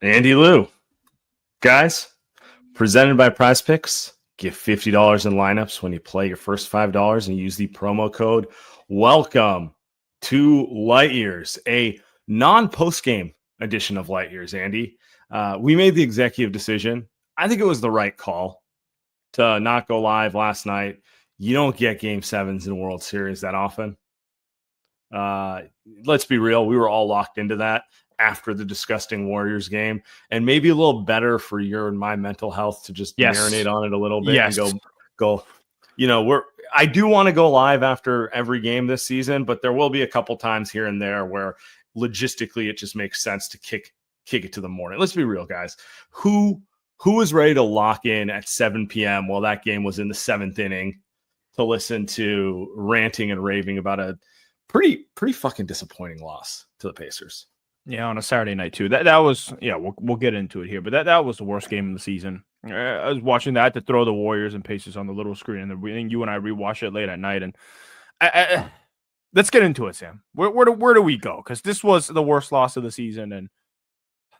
Andy Lou. Guys, presented by Prize Picks. Get $50 in lineups when you play your first $5 and use the promo code WELCOME to Light Years, a non-post-game edition of Light Years, Andy. We made the executive decision. I think it was the right call to not go live last night. You don't get Game 7s in World Series that often. Let's be real. We were all locked into that after the disgusting Warriors game, and maybe a little better for your and my mental health to just marinate on it a little bit and go. You know, I do want to go live after every game this season, but there will be a couple times here and there where logistically it just makes sense to kick it to the morning. Let's be real, guys. Who was ready to lock in at 7 p.m. while that game was in the 7th inning to listen to ranting and raving about a pretty fucking disappointing loss to the Pacers? Yeah, on a Saturday night too. That was we'll get into it here, but that was the worst game of the season. I was watching that to throw the Warriors and Pacers on the little screen, and you and I rewatched it late at night. And let's get into it, Sam. Where do we go? Because this was the worst loss of the season, and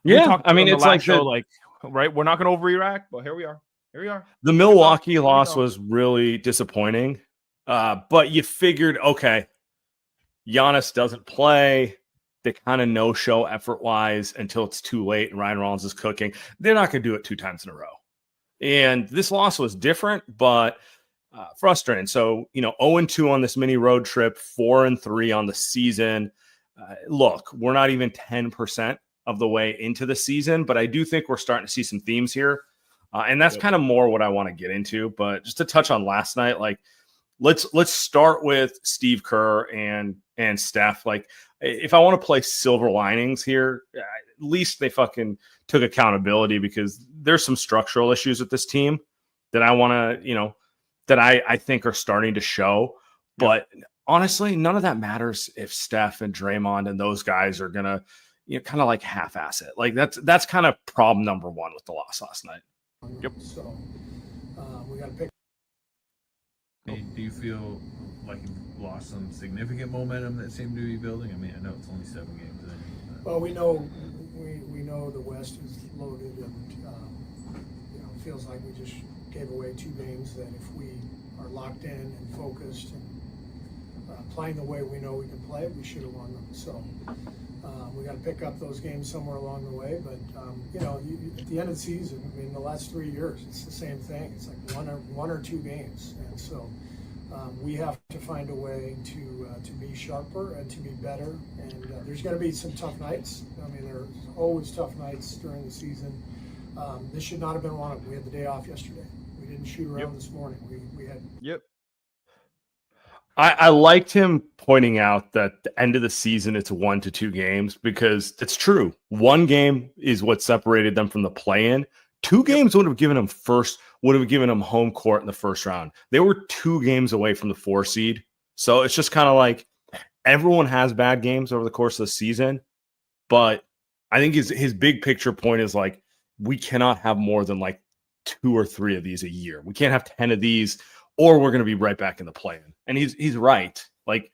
I mean, it's like right. We're not going to overreact, but here we are. The Milwaukee loss was really disappointing, but you figured, okay, Giannis doesn't play. They kind of no-show effort-wise until it's too late and Ryan Rollins is cooking. They're not going to do it 2 times in a row. And this loss was different, but frustrating. So, 0-2 on this mini road trip, 4-3 on the season. Look, we're not even 10% of the way into the season, but I do think we're starting to see some themes here. And that's kind of more what I want to get into. But just to touch on last night, like, let's start with Steve Kerr and Steph. Like, if I want to play silver linings here, at least they fucking took accountability, because there's some structural issues with this team that I want to, that I think are starting to show. But honestly, none of that matters if Steph and Draymond and those guys are going to, kind of like half-ass it. Like that's kind of problem number one with the loss last night. Yep. So we got to pick. Do you feel like you've lost some significant momentum that seemed to be building? I mean, I know it's only 7 games in. Well, we know the West is loaded, and it feels like we just gave away 2 games that if we are locked in and focused and playing the way we know we can play, we should have won them. So we got to pick up those games somewhere along the way. But at the end of the season, I mean, the last 3 years, it's the same thing. It's like one or 2 games, and so we have to find a way to be sharper and to be better. And there's going to be some tough nights. I mean, there's always tough nights during the season. This should not have been one of them. We had the day off yesterday. We didn't shoot around this morning. We had. Yep. I liked him pointing out that the end of the season, it's 1 to 2 games, because it's true. 1 game is what separated them from the play-in. 2 games would have given them home court in the first round. They were 2 games away from the 4 seed. So it's just kind of like everyone has bad games over the course of the season. But I think his big picture point is like, we cannot have more than like 2 or 3 of these a year. We can't have 10 of these, or we're going to be right back in the play-in. And he's right. Like,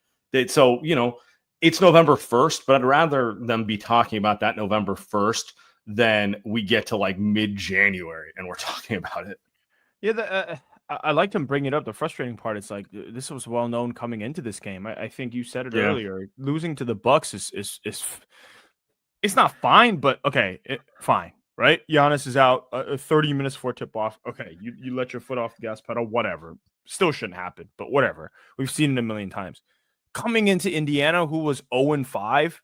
so, it's November 1st, but I'd rather them be talking about that November 1st than we get to like mid-January and we're talking about it. Yeah, I liked him bringing it up. The frustrating part is like, this was well known coming into this game. I think you said it earlier. Losing to the Bucks is it's not fine, but okay, fine. Right? Giannis is out 30 minutes before tip-off. Okay, you let your foot off the gas pedal, whatever. Still shouldn't happen, but whatever. We've seen it a million times. Coming into Indiana, who was 0-5,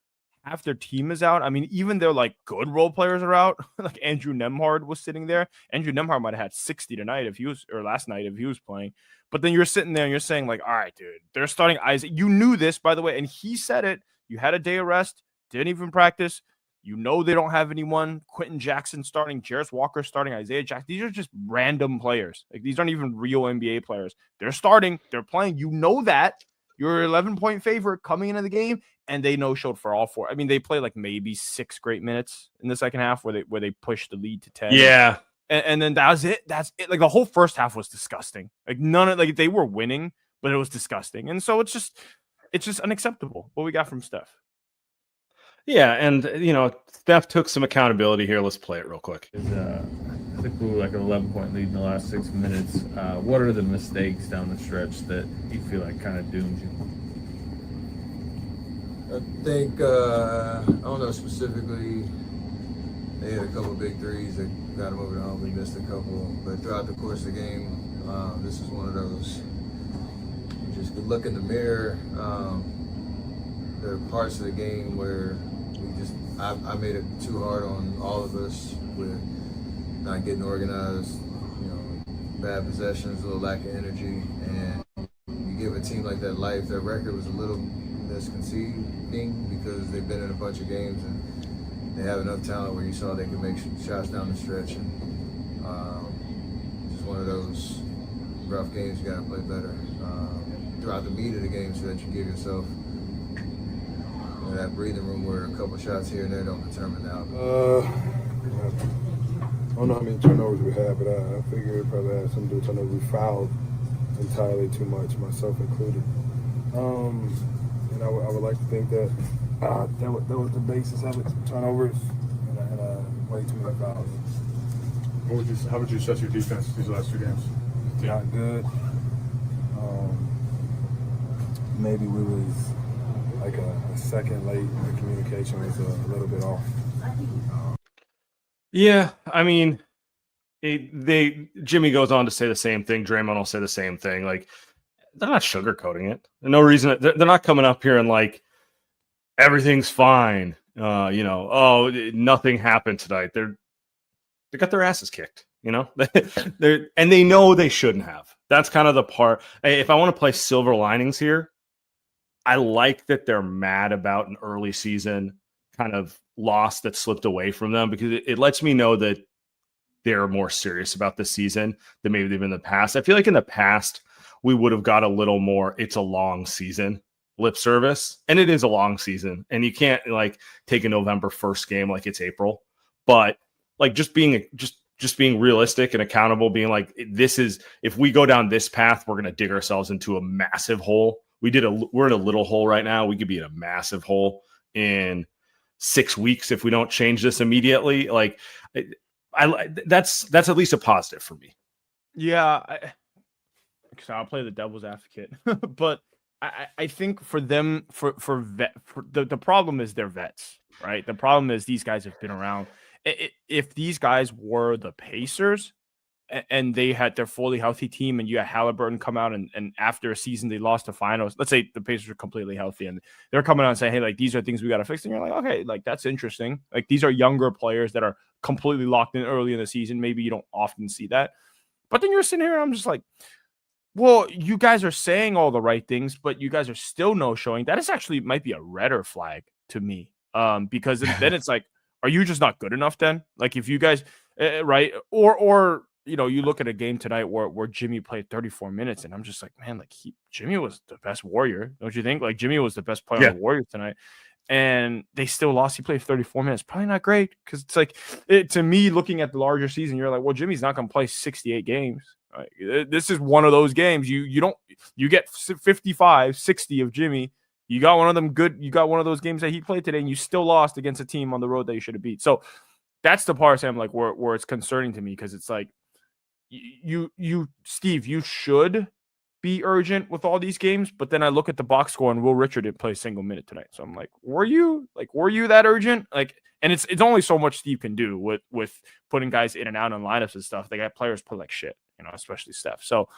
half their team is out. I mean, even their like good role players are out. Like Andrew Nembhard was sitting there. Andrew Nembhard might have had 60 tonight last night if he was playing. But then you're sitting there and you're saying like, all right, dude, they're starting Isaac. You knew this, by the way, and he said it. You had a day of rest, didn't even practice. They don't have anyone. Quentin Jackson starting, Jarris Walker starting, Isaiah Jackson. These are just random players. Like, these aren't even real NBA players. They're starting. They're playing. You know that. You're an 11-point favorite coming into the game, and they no-showed for all 4. I mean, they played like maybe 6 great minutes in the second half where they pushed the lead to 10. Yeah. And then that was it. That's it. Like, the whole first half was disgusting. Like, they were winning, but it was disgusting. And so it's just unacceptable what we got from Steph. Yeah, and Steph took some accountability here. Let's play it real quick. I think we were like an 11-point lead in the last 6 minutes. What are the mistakes down the stretch that you feel like kind of doomed you? I think, I don't know specifically, they had a couple big threes that got them over the hump. We missed a couple, but throughout the course of the game, this is one of those, you just look in the mirror. There are parts of the game where I made it too hard on all of us with not getting organized, bad possessions, a little lack of energy, and you give a team like that life. Their record was a little misconceiving because they've been in a bunch of games and they have enough talent where you saw they could make shots down the stretch, and just one of those rough games. You got to play better throughout the meat of the game so that you give yourself that breathing room where a couple shots here and there don't determine the outcome. I don't know how many turnovers we had, but I figure it probably had something to do with turnovers. We fouled entirely too much, myself included. And I would like to think that that was the basis of it, turnovers and way too many fouls. How would you assess your defense these last 2 games? Not good. Maybe we was like a second late. The communication was a little bit off. Yeah, I mean, Jimmy goes on to say the same thing. Draymond will say the same thing. Like, they're not sugarcoating it. There's no reason. They're not coming up here and like everything's fine. Nothing happened tonight. They got their asses kicked. And they know they shouldn't have. That's kind of the part. If I want to play silver linings here, I like that they're mad about an early season kind of loss that slipped away from them, because it lets me know that they're more serious about the season than maybe they've been in the past. I feel like in the past, we would have got a little more, it's a long season lip service, and it is a long season, and you can't like take a November 1st game like it's April, but like just being realistic and accountable, being like, this is, if we go down this path, we're going to dig ourselves into a massive hole. We're in a little hole right now. We could be in a massive hole in 6 weeks if we don't change this immediately. Like, that's at least a positive for me. Yeah, I'll play the devil's advocate, but I think for them, the problem is they're vets, right? The problem is these guys have been around. If these guys were the Pacers and they had their fully healthy team, and you had Halliburton come out and after a season they lost the finals, let's say the Pacers are completely healthy and they're coming out and saying, hey, like, these are things we got to fix. And you're like, okay, like, that's interesting. Like, these are younger players that are completely locked in early in the season. Maybe you don't often see that. But then you're sitting here and I'm just like, well, you guys are saying all the right things, but you guys are still no showing. That is actually might be a redder flag to me. Because then it's like, are you just not good enough then? Like, if you guys, right? Or you look at a game tonight where Jimmy played 34 minutes, and I'm just like, man, like Jimmy was the best Warrior, don't you think? Like, Jimmy was the best player on the Warriors tonight, and they still lost. He played 34 minutes, probably not great, because it's like, to me, looking at the larger season, you're like, well, Jimmy's not going to play 68 games. Right? This is one of those games you get 55, 60 of Jimmy. You got one of them good. You got one of those games that he played today, and you still lost against a team on the road that you should have beat. So that's the part I'm like, where it's concerning to me, because it's like, Steve, you should be urgent with all these games, but then I look at the box score and Will Richard didn't play a single minute tonight. So I'm like, were you that urgent? Like, and it's only so much Steve can do with putting guys in and out on lineups and stuff. They got players play like shit, especially Steph. So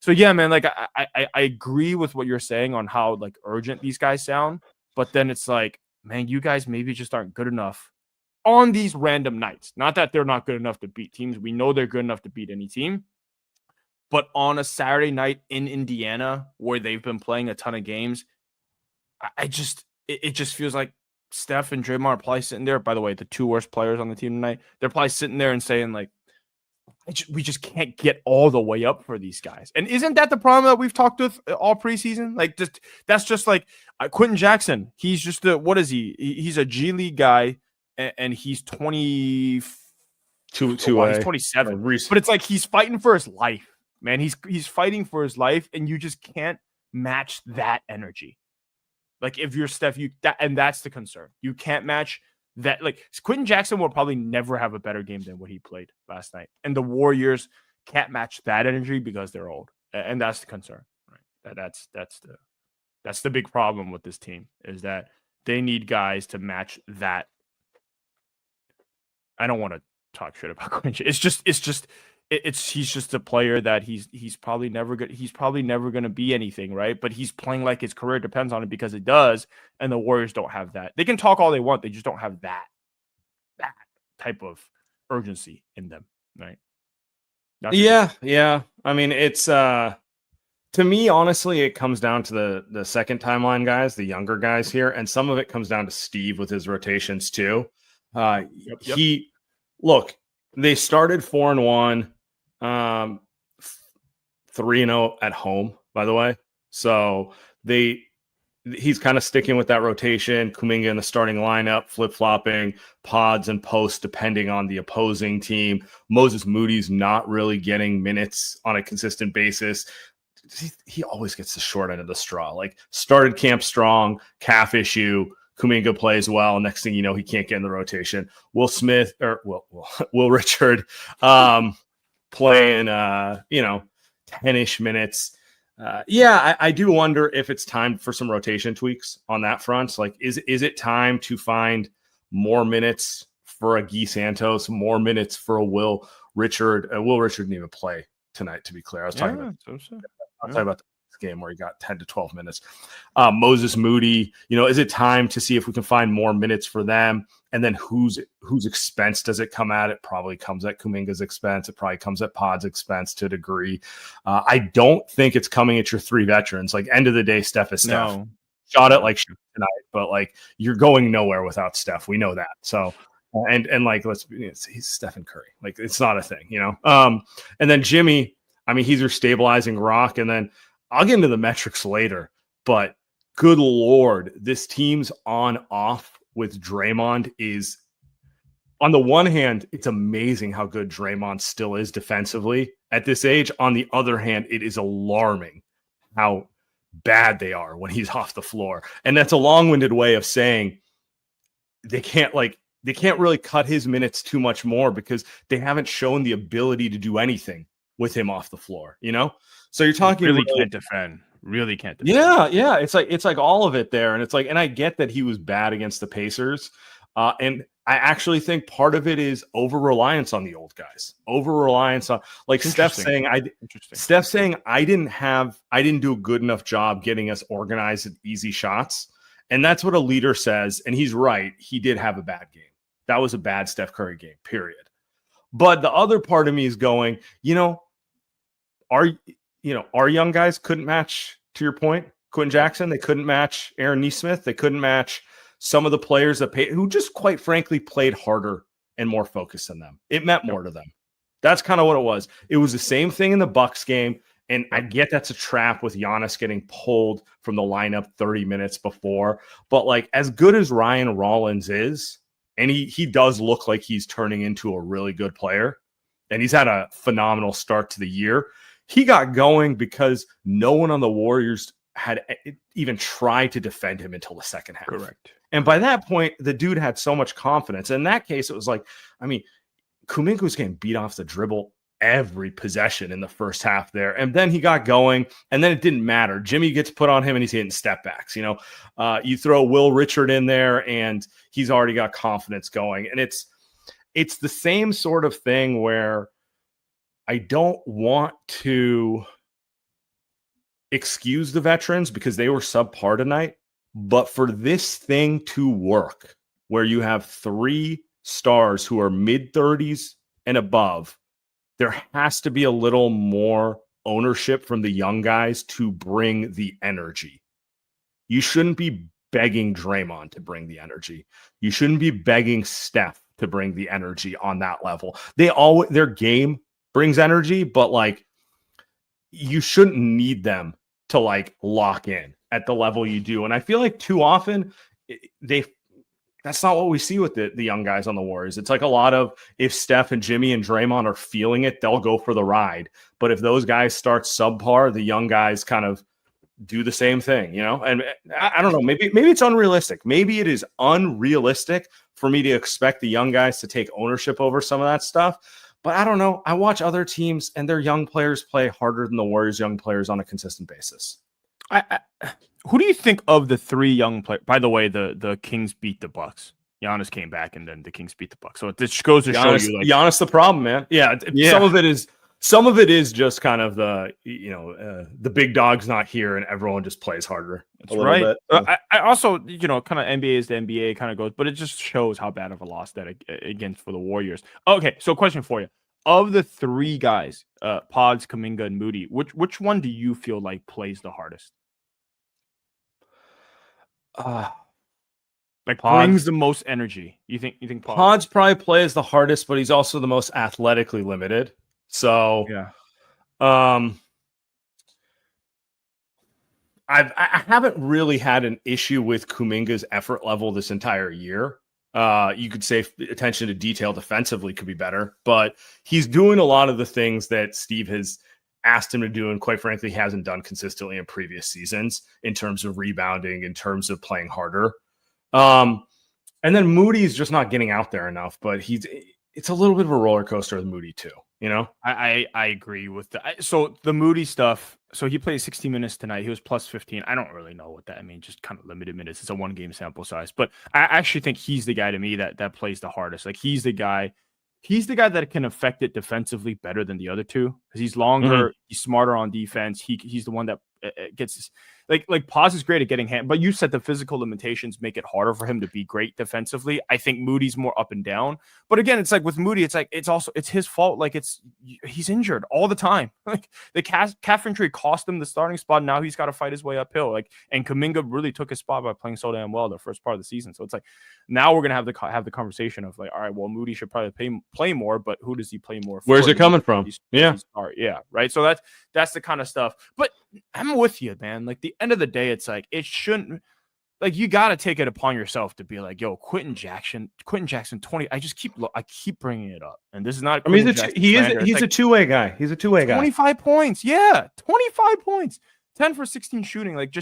yeah, man, like I agree with what you're saying on how like urgent these guys sound, but then it's like, man, you guys maybe just aren't good enough on these random nights. Not that they're not good enough to beat teams. We know they're good enough to beat any team. But on a Saturday night in Indiana where they've been playing a ton of games, it just feels like Steph and Draymond are probably sitting there. By the way, the 2 worst players on the team tonight, they're probably sitting there and saying like, we just can't get all the way up for these guys. And isn't that the problem that we've talked with all preseason? Like, that's just like Quentin Jackson. He's just what is he? He's a G League guy. And he's 22. He's 27. But it's like he's fighting for his life, man. He's fighting for his life, and you just can't match that energy. Like if you're Steph, and that's the concern. You can't match that. Like Quentin Jackson will probably never have a better game than what he played last night, and the Warriors can't match that energy because they're old, and that's the concern. Right? That's the big problem with this team is that they need guys to match that. I don't want to talk shit about Quentin. He's just a player that he's probably never going to be anything, right? But he's playing like his career depends on it because it does, and the Warriors don't have that. They can talk all they want, they just don't have that type of urgency in them, right? Yeah. I mean, it's to me, honestly, it comes down to the second timeline guys, the younger guys here, and some of it comes down to Steve with his rotations too. Yep. They started 4-1, 3-0 at home, by the way. So he's kind of sticking with that rotation. Kuminga in the starting lineup, flip-flopping pods and posts depending on the opposing team. Moses Moody's not really getting minutes on a consistent basis. He always gets the short end of the straw. Like started camp strong, calf issue. Kuminga plays well. Next thing you know, he can't get in the rotation. Will Richard playing 10-ish minutes. I do wonder if it's time for some rotation tweaks on that front. Like, is it time to find more minutes for a Guy Santos, more minutes for a Will Richard? Will Richard didn't even play tonight, to be clear. I was talking about the game where he got 10 to 12 minutes. Moses Moody, is it time to see if we can find more minutes for them? And then whose expense does it come at? It probably comes at Kuminga's expense. It probably comes at Pod's expense to a degree. I don't think it's coming at your three veterans. Like, end of the day, Steph is Steph. No. Shot it like tonight, but like you're going nowhere without Steph. We know that. So and like he's Stephen Curry. Like, it's not a thing, And then Jimmy, I mean, he's your stabilizing rock, and then I'll get into the metrics later, but good Lord, this team's on-off with Draymond is, on the one hand, it's amazing how good Draymond still is defensively at this age. On the other hand, it is alarming how bad they are when he's off the floor. And that's a long-winded way of saying they can't really cut his minutes too much more because they haven't shown the ability to do anything with him off the floor, So you're talking really can't defend. Yeah. It's like all of it there. And it's like, and I get that he was bad against the Pacers. And I actually think part of it is over-reliance on the old guys. Over-reliance on, like Steph saying I didn't do a good enough job getting us organized and easy shots. And that's what a leader says. And he's right. He did have a bad game. That was a bad Steph Curry game, period. But the other part of me is going, our young guys couldn't match, to your point, Quentin Jackson. They couldn't match Aaron Nesmith. They couldn't match some of the players who just quite frankly played harder and more focused than them. It meant more to them. That's kind of what it was. It was the same thing in the Bucks game. And I get that's a trap with Giannis getting pulled from the lineup 30 minutes before. But like, as good as Ryan Rollins is, and he does look like he's turning into a really good player, and he's had a phenomenal start to the year. He got going because no one on the Warriors had even tried to defend him until the second half. Correct. And by that point, the dude had so much confidence. In that case, it was like, I mean, Kuminga was getting beat off the dribble every possession in the first half there. And then he got going, and then it didn't matter. Jimmy gets put on him, and he's hitting step backs. You throw Will Richard in there, and he's already got confidence going. And it's the same sort of thing where I don't want to excuse the veterans because they were subpar tonight, but for this thing to work, where you have three stars who are mid-30s and above, there has to be a little more ownership from the young guys to bring the energy. You shouldn't be begging Draymond to bring the energy. You shouldn't be begging Steph to bring the energy on that level. Their game brings energy, but like, you shouldn't need them to like lock in at the level you do. And I feel like too often that's not what we see with the young guys on the Warriors. It's like a lot of, if Steph and Jimmy and Draymond are feeling it, they'll go for the ride. But if those guys start subpar, the young guys kind of do the same thing, you know? And I don't know, maybe it's unrealistic. Maybe it is unrealistic for me to expect the young guys to take ownership over some of that stuff. But I don't know. I watch other teams and their young players play harder than the Warriors' young players on a consistent basis. Who do you think of the three young players? By the way, the Kings beat the Bucks. Giannis came back, and then the Kings beat the Bucks. So it just goes to show you, like, Giannis, the problem, man. Yeah, some of it is just kind of the the big dog's not here, and everyone just plays harder. That's right. I also, kind of NBA is the NBA kind of goes, but it just shows how bad of a loss that against for the Warriors. Okay, so question for you: of the three guys, Pods, Kuminga, and Moody, which one do you feel like plays the hardest? Like Pods brings the most energy. You think Pods probably plays the hardest, but he's also the most athletically limited. So yeah. I haven't really had an issue with Kuminga's effort level this entire year. You could say attention to detail defensively could be better, but he's doing a lot of the things that Steve has asked him to do, and quite frankly hasn't done consistently in previous seasons in terms of rebounding, in terms of playing harder. And then Moody's just not getting out there enough, but it's a little bit of a roller coaster with Moody too, you know? I agree with that. So the Moody stuff, so he played 60 minutes tonight. He was plus 15. I don't really know what that, I mean, just kind of limited minutes. It's a 1-game sample size, but I actually think he's the guy to me that plays the hardest. Like he's the guy that can affect it defensively better than the other two, because he's longer, he's smarter on defense. He's the one that gets this, like Paz is great at getting hand, but you said the physical limitations make it harder for him to be great defensively. I think Moody's more up and down, but again, it's like with Moody, it's like it's his fault. Like he's injured all the time. Like the calf injury cost him the starting spot. Now he's got to fight his way uphill. Like, and Kuminga really took his spot by playing so damn well the first part of the season. So it's like now we're gonna have the conversation of like, all right, well, Moody should probably play more, but who does he play more for? Where's it coming from? Yeah, right. So that's the kind of stuff. But I'm with you, man. Like the end of the day, it's like it shouldn't. Like you got to take it upon yourself to be like, yo, Quentin Jackson 20. I keep bringing it up, and this is not. I mean, he's a two-way guy. He's a two-way guy. 25 points, yeah, 25 points, 10 for 16 shooting. Like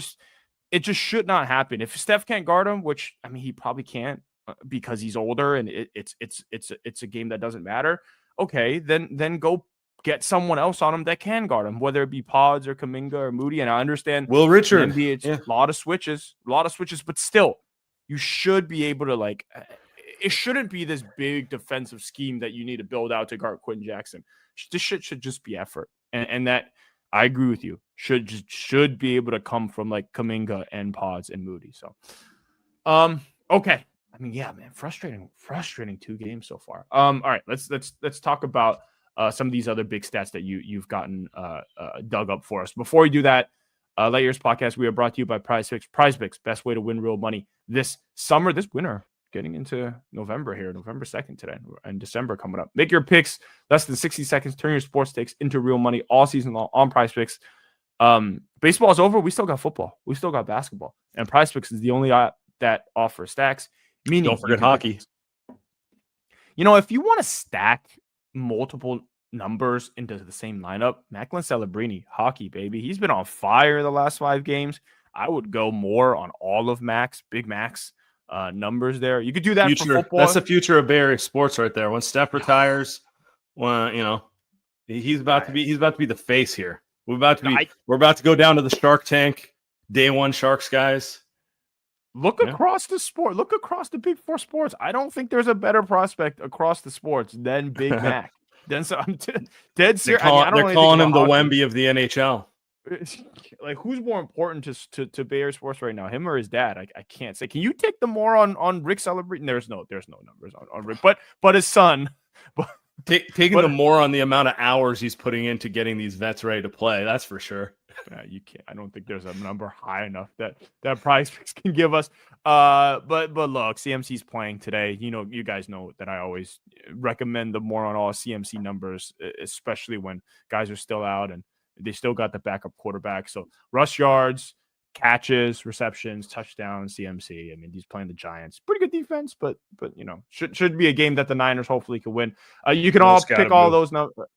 it just should not happen. If Steph can't guard him, which I mean he probably can't because he's older and it's a game that doesn't matter. Okay, then go get someone else on him that can guard him, whether it be Pods or Kuminga or Moody. And I understand Will Richard. It's a lot of switches, but still, you should be able to like. It shouldn't be this big defensive scheme that you need to build out to guard Quentin Jackson. This shit should just be effort, and that I agree with you. Should be able to come from like Kuminga and Pods and Moody. So, okay. I mean, yeah, man, frustrating 2 games so far. All right, let's talk about some of these other big stats that you've gotten dug up for us. Before we do that, Light Years Podcast, we are brought to you by PrizePicks. PrizePicks, best way to win real money this summer, this winter, getting into November here, November 2nd today, and December coming up. Make your picks less than 60 seconds. Turn your sports takes into real money all season long on PrizePicks. Baseball is over. We still got football. We still got basketball. And PrizePicks is the only app that offers stacks. Meaning, don't forget hockey. If you want to stack multiple numbers into the same lineup, Macklin Celebrini, hockey, baby. He's been on fire the last 5 games. I would go more on all of Big Mac's numbers there. You could do that for football. That's the future of Bay Area sports right there. When Steph retires, he's about to be the face here. We're about to go down to the Shark Tank, day one Sharks guys. Look across the sport. Look across the big 4 sports. I don't think there's a better prospect across the sports than Big Mac. I'm dead serious. They're calling him the Wemby of the NHL. Like, who's more important to Bay Area sports right now, him or his dad? I can't say. Can you take the more on Rick Celebrating? There's no numbers on Rick, but his son. Taking the more on the amount of hours he's putting into getting these vets ready to play. That's for sure. You can't. I don't think there's a number high enough that PrizePicks can give us. But look, CMC's playing today. You guys know that I always recommend the more on all CMC numbers, especially when guys are still out and they still got the backup quarterback. So rush yards, catches, receptions, touchdowns, CMC. I mean, he's playing the Giants. Pretty good defense, but should be a game that the Niners hopefully could win. You can all pick all those numbers.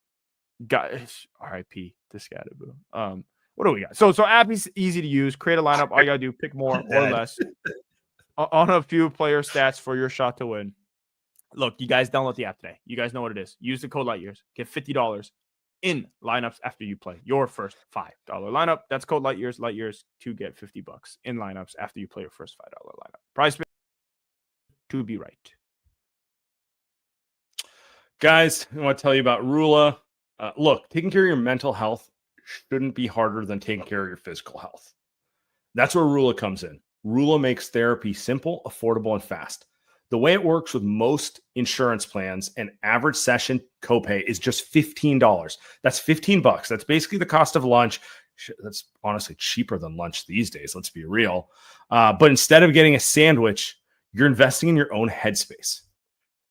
Guys, RIP Discatable. What do we got? So app is easy to use. Create a lineup. All you gotta do, pick more or less on a few player stats for your shot to win. Look, you guys download the app today. You guys know what it is. Use the code LightYears. Get $50 in lineups after you play your first $5 lineup. That's code LightYears to get $50 in lineups after you play your first $5 lineup. Price to be right. Guys, I want to tell you about Rula. Look, taking care of your mental health shouldn't be harder than taking care of your physical health. That's where Rula comes in. Rula makes therapy simple, affordable, and fast. The way it works with most insurance plans, an average session copay is just $15. That's $15. That's basically the cost of lunch. That's honestly cheaper than lunch these days. Let's be real. But instead of getting a sandwich, you're investing in your own headspace.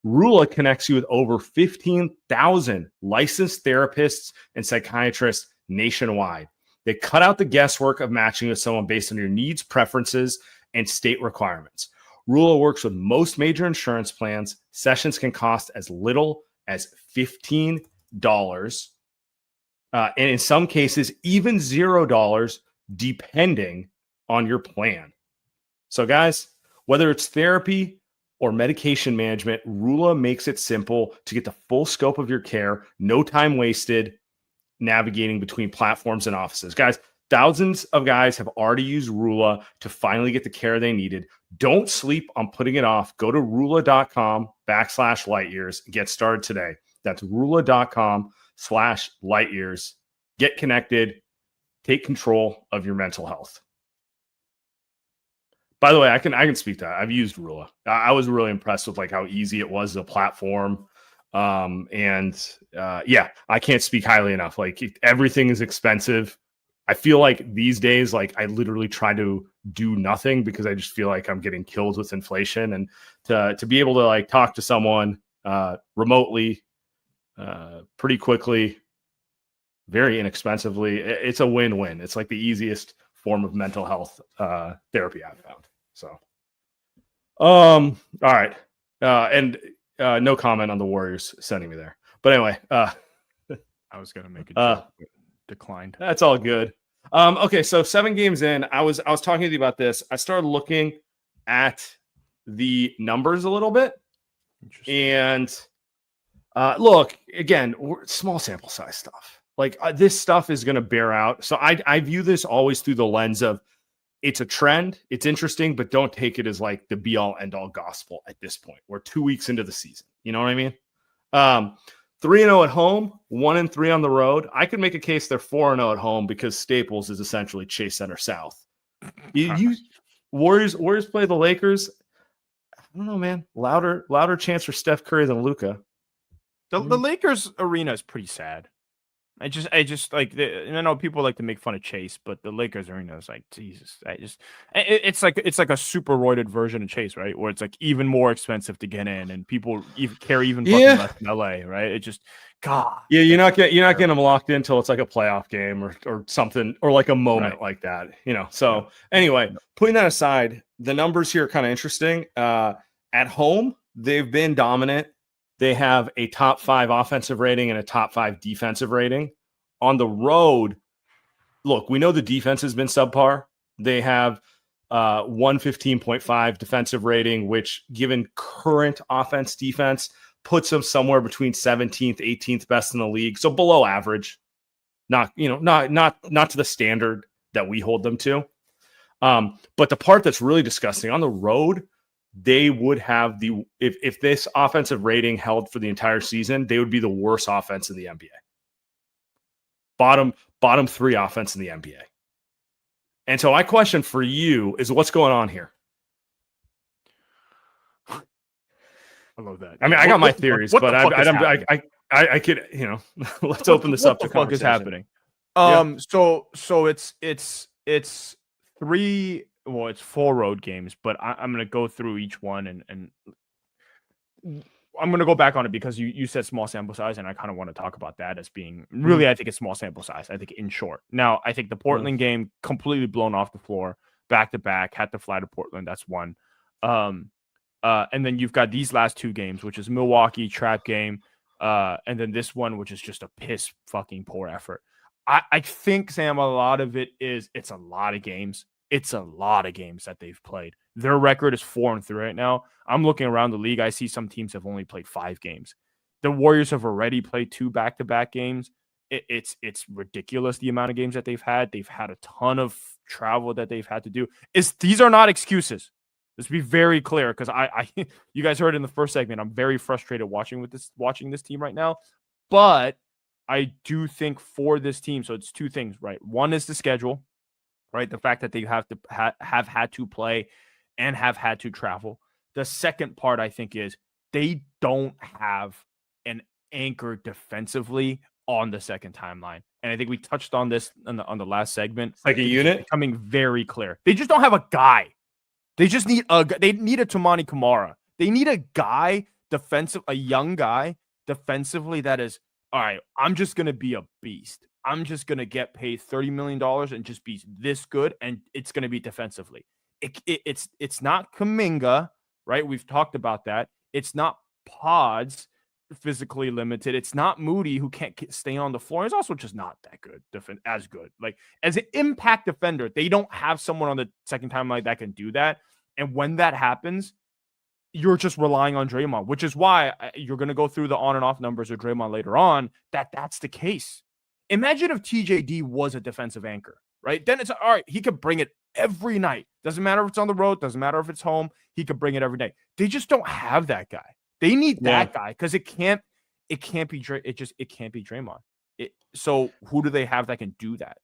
Rula connects you with over 15,000 licensed therapists and psychiatrists nationwide. They cut out the guesswork of matching with someone based on your needs, preferences, and state requirements. Rula works with most major insurance plans. Sessions can cost as little as $15, and in some cases, even $0, depending on your plan. So, guys, whether it's therapy or medication management, Rula makes it simple to get the full scope of your care. No time wasted navigating between platforms and offices. Guys, thousands of guys have already used Rula to finally get the care they needed. Don't sleep on putting it off. Go to rula.com/lightyears and get started today. That's rula.com/lightyears. Get connected. Take control of your mental health. By the way, I can speak to that. I've used Rula. I was really impressed with like how easy it was as a platform. Yeah, I can't speak highly enough. Like everything is expensive. I feel like these days, like I literally try to do nothing because I just feel like I'm getting killed with inflation. And to be able to like talk to someone remotely, pretty quickly, very inexpensively, it's a win-win. It's like the easiest form of mental health therapy I've found. So, all right, and no comment on the Warriors sending me there. But anyway, I was gonna make a joke, but declined. That's all good. Okay, so 7 games in, I was talking to you about this. I started looking at the numbers a little bit, and look again, small sample size stuff. Like this stuff is going to bear out. So I view this always through the lens of it's a trend, it's interesting, but don't take it as like the be all end all gospel at this point. We're 2 weeks into the season. You know what I mean? 3-0 at home, 1-3 on the road. I could make a case they're 4-0 at home because Staples is essentially Chase Center South. Warriors play the Lakers. I don't know, man. Louder chance for Steph Curry than Luka. The Lakers arena is pretty sad. I just like I know people like to make fun of Chase, but the Lakers arena is like Jesus. It's like a super roided version of Chase, right? Where it's like even more expensive to get in, and people care even fucking less in LA, right? It just God. Yeah, you're not getting them locked in until it's like a playoff game or something or like a moment like that, you know. So anyway, putting that aside, the numbers here are kind of interesting. At home, they've been dominant. They have a top 5 offensive rating and a top 5 defensive rating. On the road, look, we know the defense has been subpar. They have 115.5 defensive rating, which given current offense defense puts them somewhere between 17th, 18th best in the league. So below average, not to the standard that we hold them to. But the part that's really disgusting on the road, they would have if this offensive rating held for the entire season, they would be the worst offense in the NBA. Bottom 3 offense in the NBA. And so my question for you is what's going on here? I love that. I mean, I got my theories, but I could, you know, let's open this up to what the fuck is happening. So it's 3. Well, it's 4 road games, but I'm going to go through each one and I'm going to go back on it because you said small sample size, and I kind of want to talk about that as being really, I think it's small sample size. I think in short. Now, I think the Portland game completely blown off the floor, back to back, had to fly to Portland. That's one. And then you've got these last 2 games, which is Milwaukee trap game, and then this one, which is just a piss fucking poor effort. I think, Sam, a lot of it is it's a lot of games. It's a lot of games that they've played. Their record is 4-3 right now. I'm looking around the league. I see some teams have only played 5 games. The Warriors have already played 2 back-to-back games. It's ridiculous the amount of games that they've had. They've had a ton of travel that they've had to do. These are not excuses. Let's be very clear, because I you guys heard in the first segment, I'm very frustrated watching this team right now. But I do think for this team, so it's 2 things, right? One is the schedule, right? The fact that they have to have had to play and have had to travel. The second part, I think, is they don't have an anchor defensively on the second timeline. And I think we touched on this on the last segment. Like a unit becoming very clear. They just don't have a guy. They just need a Tomani Kamara. They need a guy a young guy defensively that is, all right, I'm just going to be a beast. I'm just going to get paid $30 million and just be this good, and it's going to be defensively. It's not Kuminga, right? We've talked about that. It's not Pods, physically limited. It's not Moody, who can't stay on the floor. It's also just not that good, as good. Like, as an impact defender, they don't have someone on the second timeline that can do that. And when that happens, you're just relying on Draymond, which is why you're going to go through the on and off numbers of Draymond later on, that's the case. Imagine if TJD was a defensive anchor, right? Then it's all right. He could bring it every night. Doesn't matter if it's on the road. Doesn't matter if it's home. He could bring it every night. They just don't have that guy. They need that guy, because it can't be Draymond. So who do they have that can do that?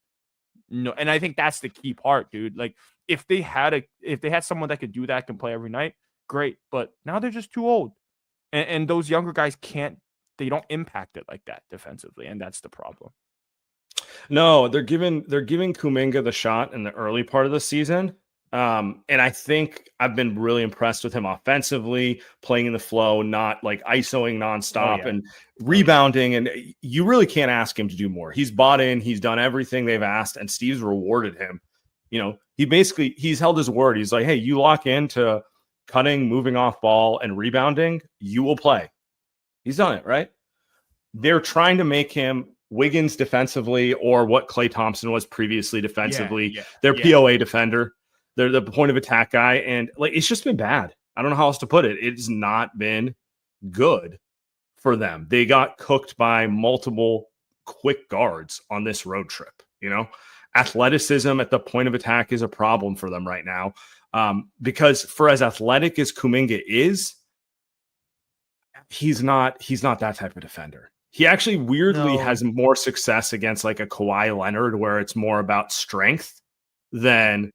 No, and I think that's the key part, dude. Like, if they had someone that could do that, can play every night, great. But now they're just too old, and those younger guys they don't impact it like that defensively, and that's the problem. No, they're giving Kuminga the shot in the early part of the season. And I think I've been really impressed with him offensively, playing in the flow, not like isoing nonstop and rebounding. And you really can't ask him to do more. He's bought in, he's done everything they've asked, and Steve's rewarded him. You know, he's held his word. He's like, hey, you lock into cutting, moving off ball, and rebounding, you will play. He's done it, right? They're trying to make him Wiggins defensively, or what Klay Thompson was previously defensively. Their POA defender. They're the point of attack guy. And like, it's just been bad. I don't know how else to put it. It's not been good for them. They got cooked by multiple quick guards on this road trip. You know, athleticism at the point of attack is a problem for them right now. Because for as athletic as Kuminga is, he's not that type of defender. He actually weirdly has more success against like a Kawhi Leonard, where it's more about strength than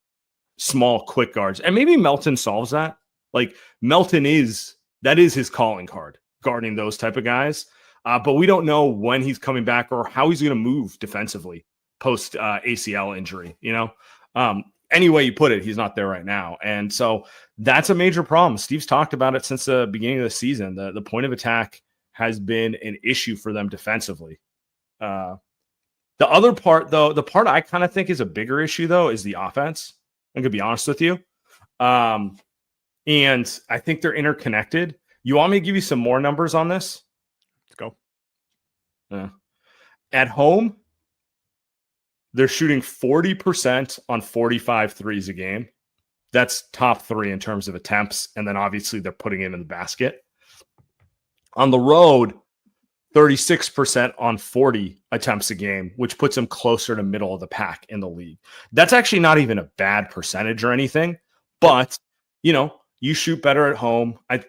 small quick guards. And maybe Melton solves that. Like, Melton is his calling card, guarding those type of guys. But we don't know when he's coming back or how he's going to move defensively post ACL injury. You know, any way you put it, he's not there right now. And so that's a major problem. Steve's talked about it since the beginning of the season. The point of attack has been an issue for them defensively. The other part, though, the part I kind of think is a bigger issue, though, is the offense. I'm going to be honest with you. And I think they're interconnected. You want me to give you some more numbers on this? Let's go. At home, they're shooting 40% on 45 threes a game. That's top 3 in terms of attempts. And then obviously they're putting it in the basket. On the road, 36% on 40 attempts a game, which puts them closer to middle of the pack in the league. That's actually not even a bad percentage or anything, but you know, you shoot better at home. It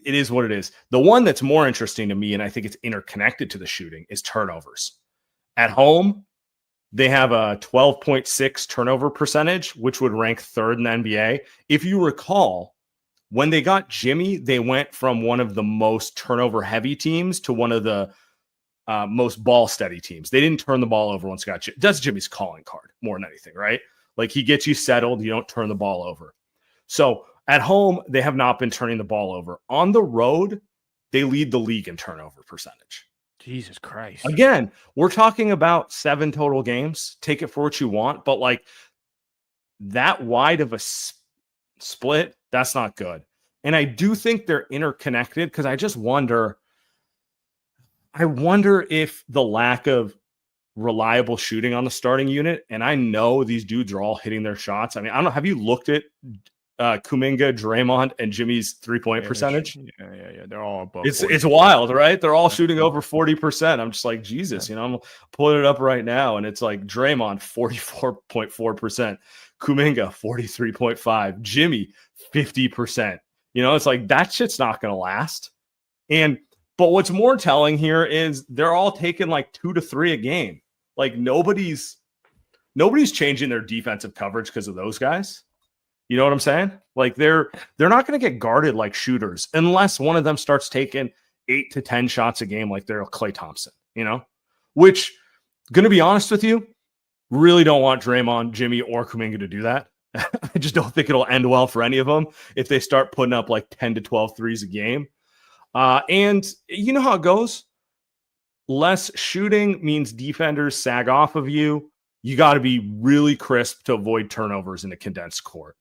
is what it is. The one that's more interesting to me, and I think it's interconnected to the shooting, is turnovers. At home, they have a 12.6 turnover percentage, which would rank 3rd in the NBA. If you recall, when they got Jimmy, they went from one of the most turnover-heavy teams to one of the most ball-steady teams. They didn't turn the ball over once they got Jimmy. That's Jimmy's calling card more than anything, right? Like, he gets you settled. You don't turn the ball over. So at home, they have not been turning the ball over. On the road, they lead the league in turnover percentage. Jesus Christ. Again, we're talking about 7 total games. Take it for what you want, but like, that wide of a split, that's not good. And I do think they're interconnected, because I wonder if the lack of reliable shooting on the starting unit. And I know these dudes are all hitting their shots. I mean, I don't know. Have you looked at Kuminga, Draymond, and Jimmy's 3-point percentage? Yeah. They're all above. It's wild, right? They're all shooting over 40%. I'm just like, Jesus, I'm pulling it up right now, and it's like Draymond 44.4%, Kuminga 43.5%, Jimmy 50%. It's like that shit's not going to last. But what's more telling here is they're all taking like 2 to 3 a game. Like nobody's changing their defensive coverage because of those guys. You know what I'm saying? Like they're not going to get guarded like shooters unless one of them starts taking 8 to 10 shots a game like they're Klay Thompson, which, going to be honest with you, really don't want Draymond, Jimmy, or Kuminga to do that. I just don't think it'll end well for any of them if they start putting up like 10 to 12 threes a game. And you know how it goes. Less shooting means defenders sag off of you. You got to be really crisp to avoid turnovers in a condensed court.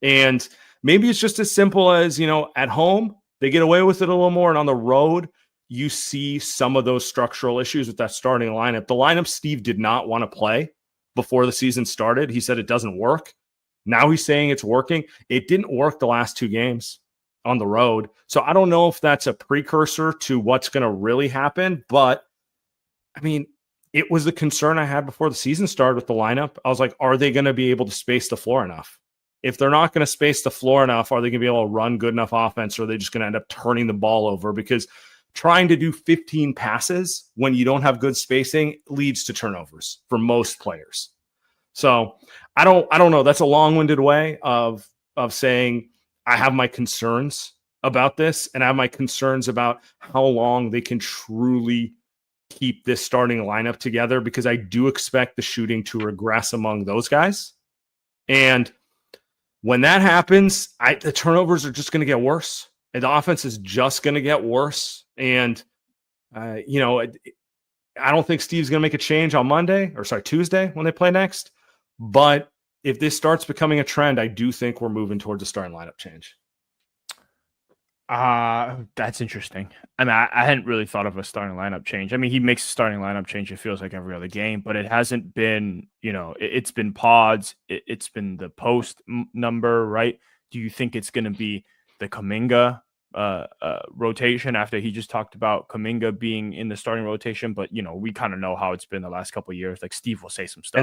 And maybe it's just as simple as, at home, they get away with it a little more. And on the road, you see some of those structural issues with that starting lineup. The lineup Steve did not want to play before the season started. He said it doesn't work. Now he's saying it's working. It didn't work the last 2 games on the road. So I don't know if that's a precursor to what's going to really happen. But, I mean, it was the concern I had before the season started with the lineup. I was like, are they going to be able to space the floor enough? If they're not going to space the floor enough, are they going to be able to run good enough offense, or are they just going to end up turning the ball over? Because trying to do 15 passes when you don't have good spacing leads to turnovers for most players. So I don't know. That's a long-winded way of saying I have my concerns about this, and I have my concerns about how long they can truly keep this starting lineup together, because I do expect the shooting to regress among those guys. And when that happens, the turnovers are just going to get worse, and the offense is just going to get worse. And, I don't think Steve's going to make a change on Tuesday when they play next. But if this starts becoming a trend, I do think we're moving towards a starting lineup change. That's interesting. I mean, I hadn't really thought of a starting lineup change. I mean, he makes a starting lineup change, it feels like, every other game, but it hasn't been, it's been pods. It's been the post number, right? Do you think it's going to be the Kuminga rotation after he just talked about Kuminga being in the starting rotation? But, we kind of know how it's been the last couple of years. Like Steve will say some stuff.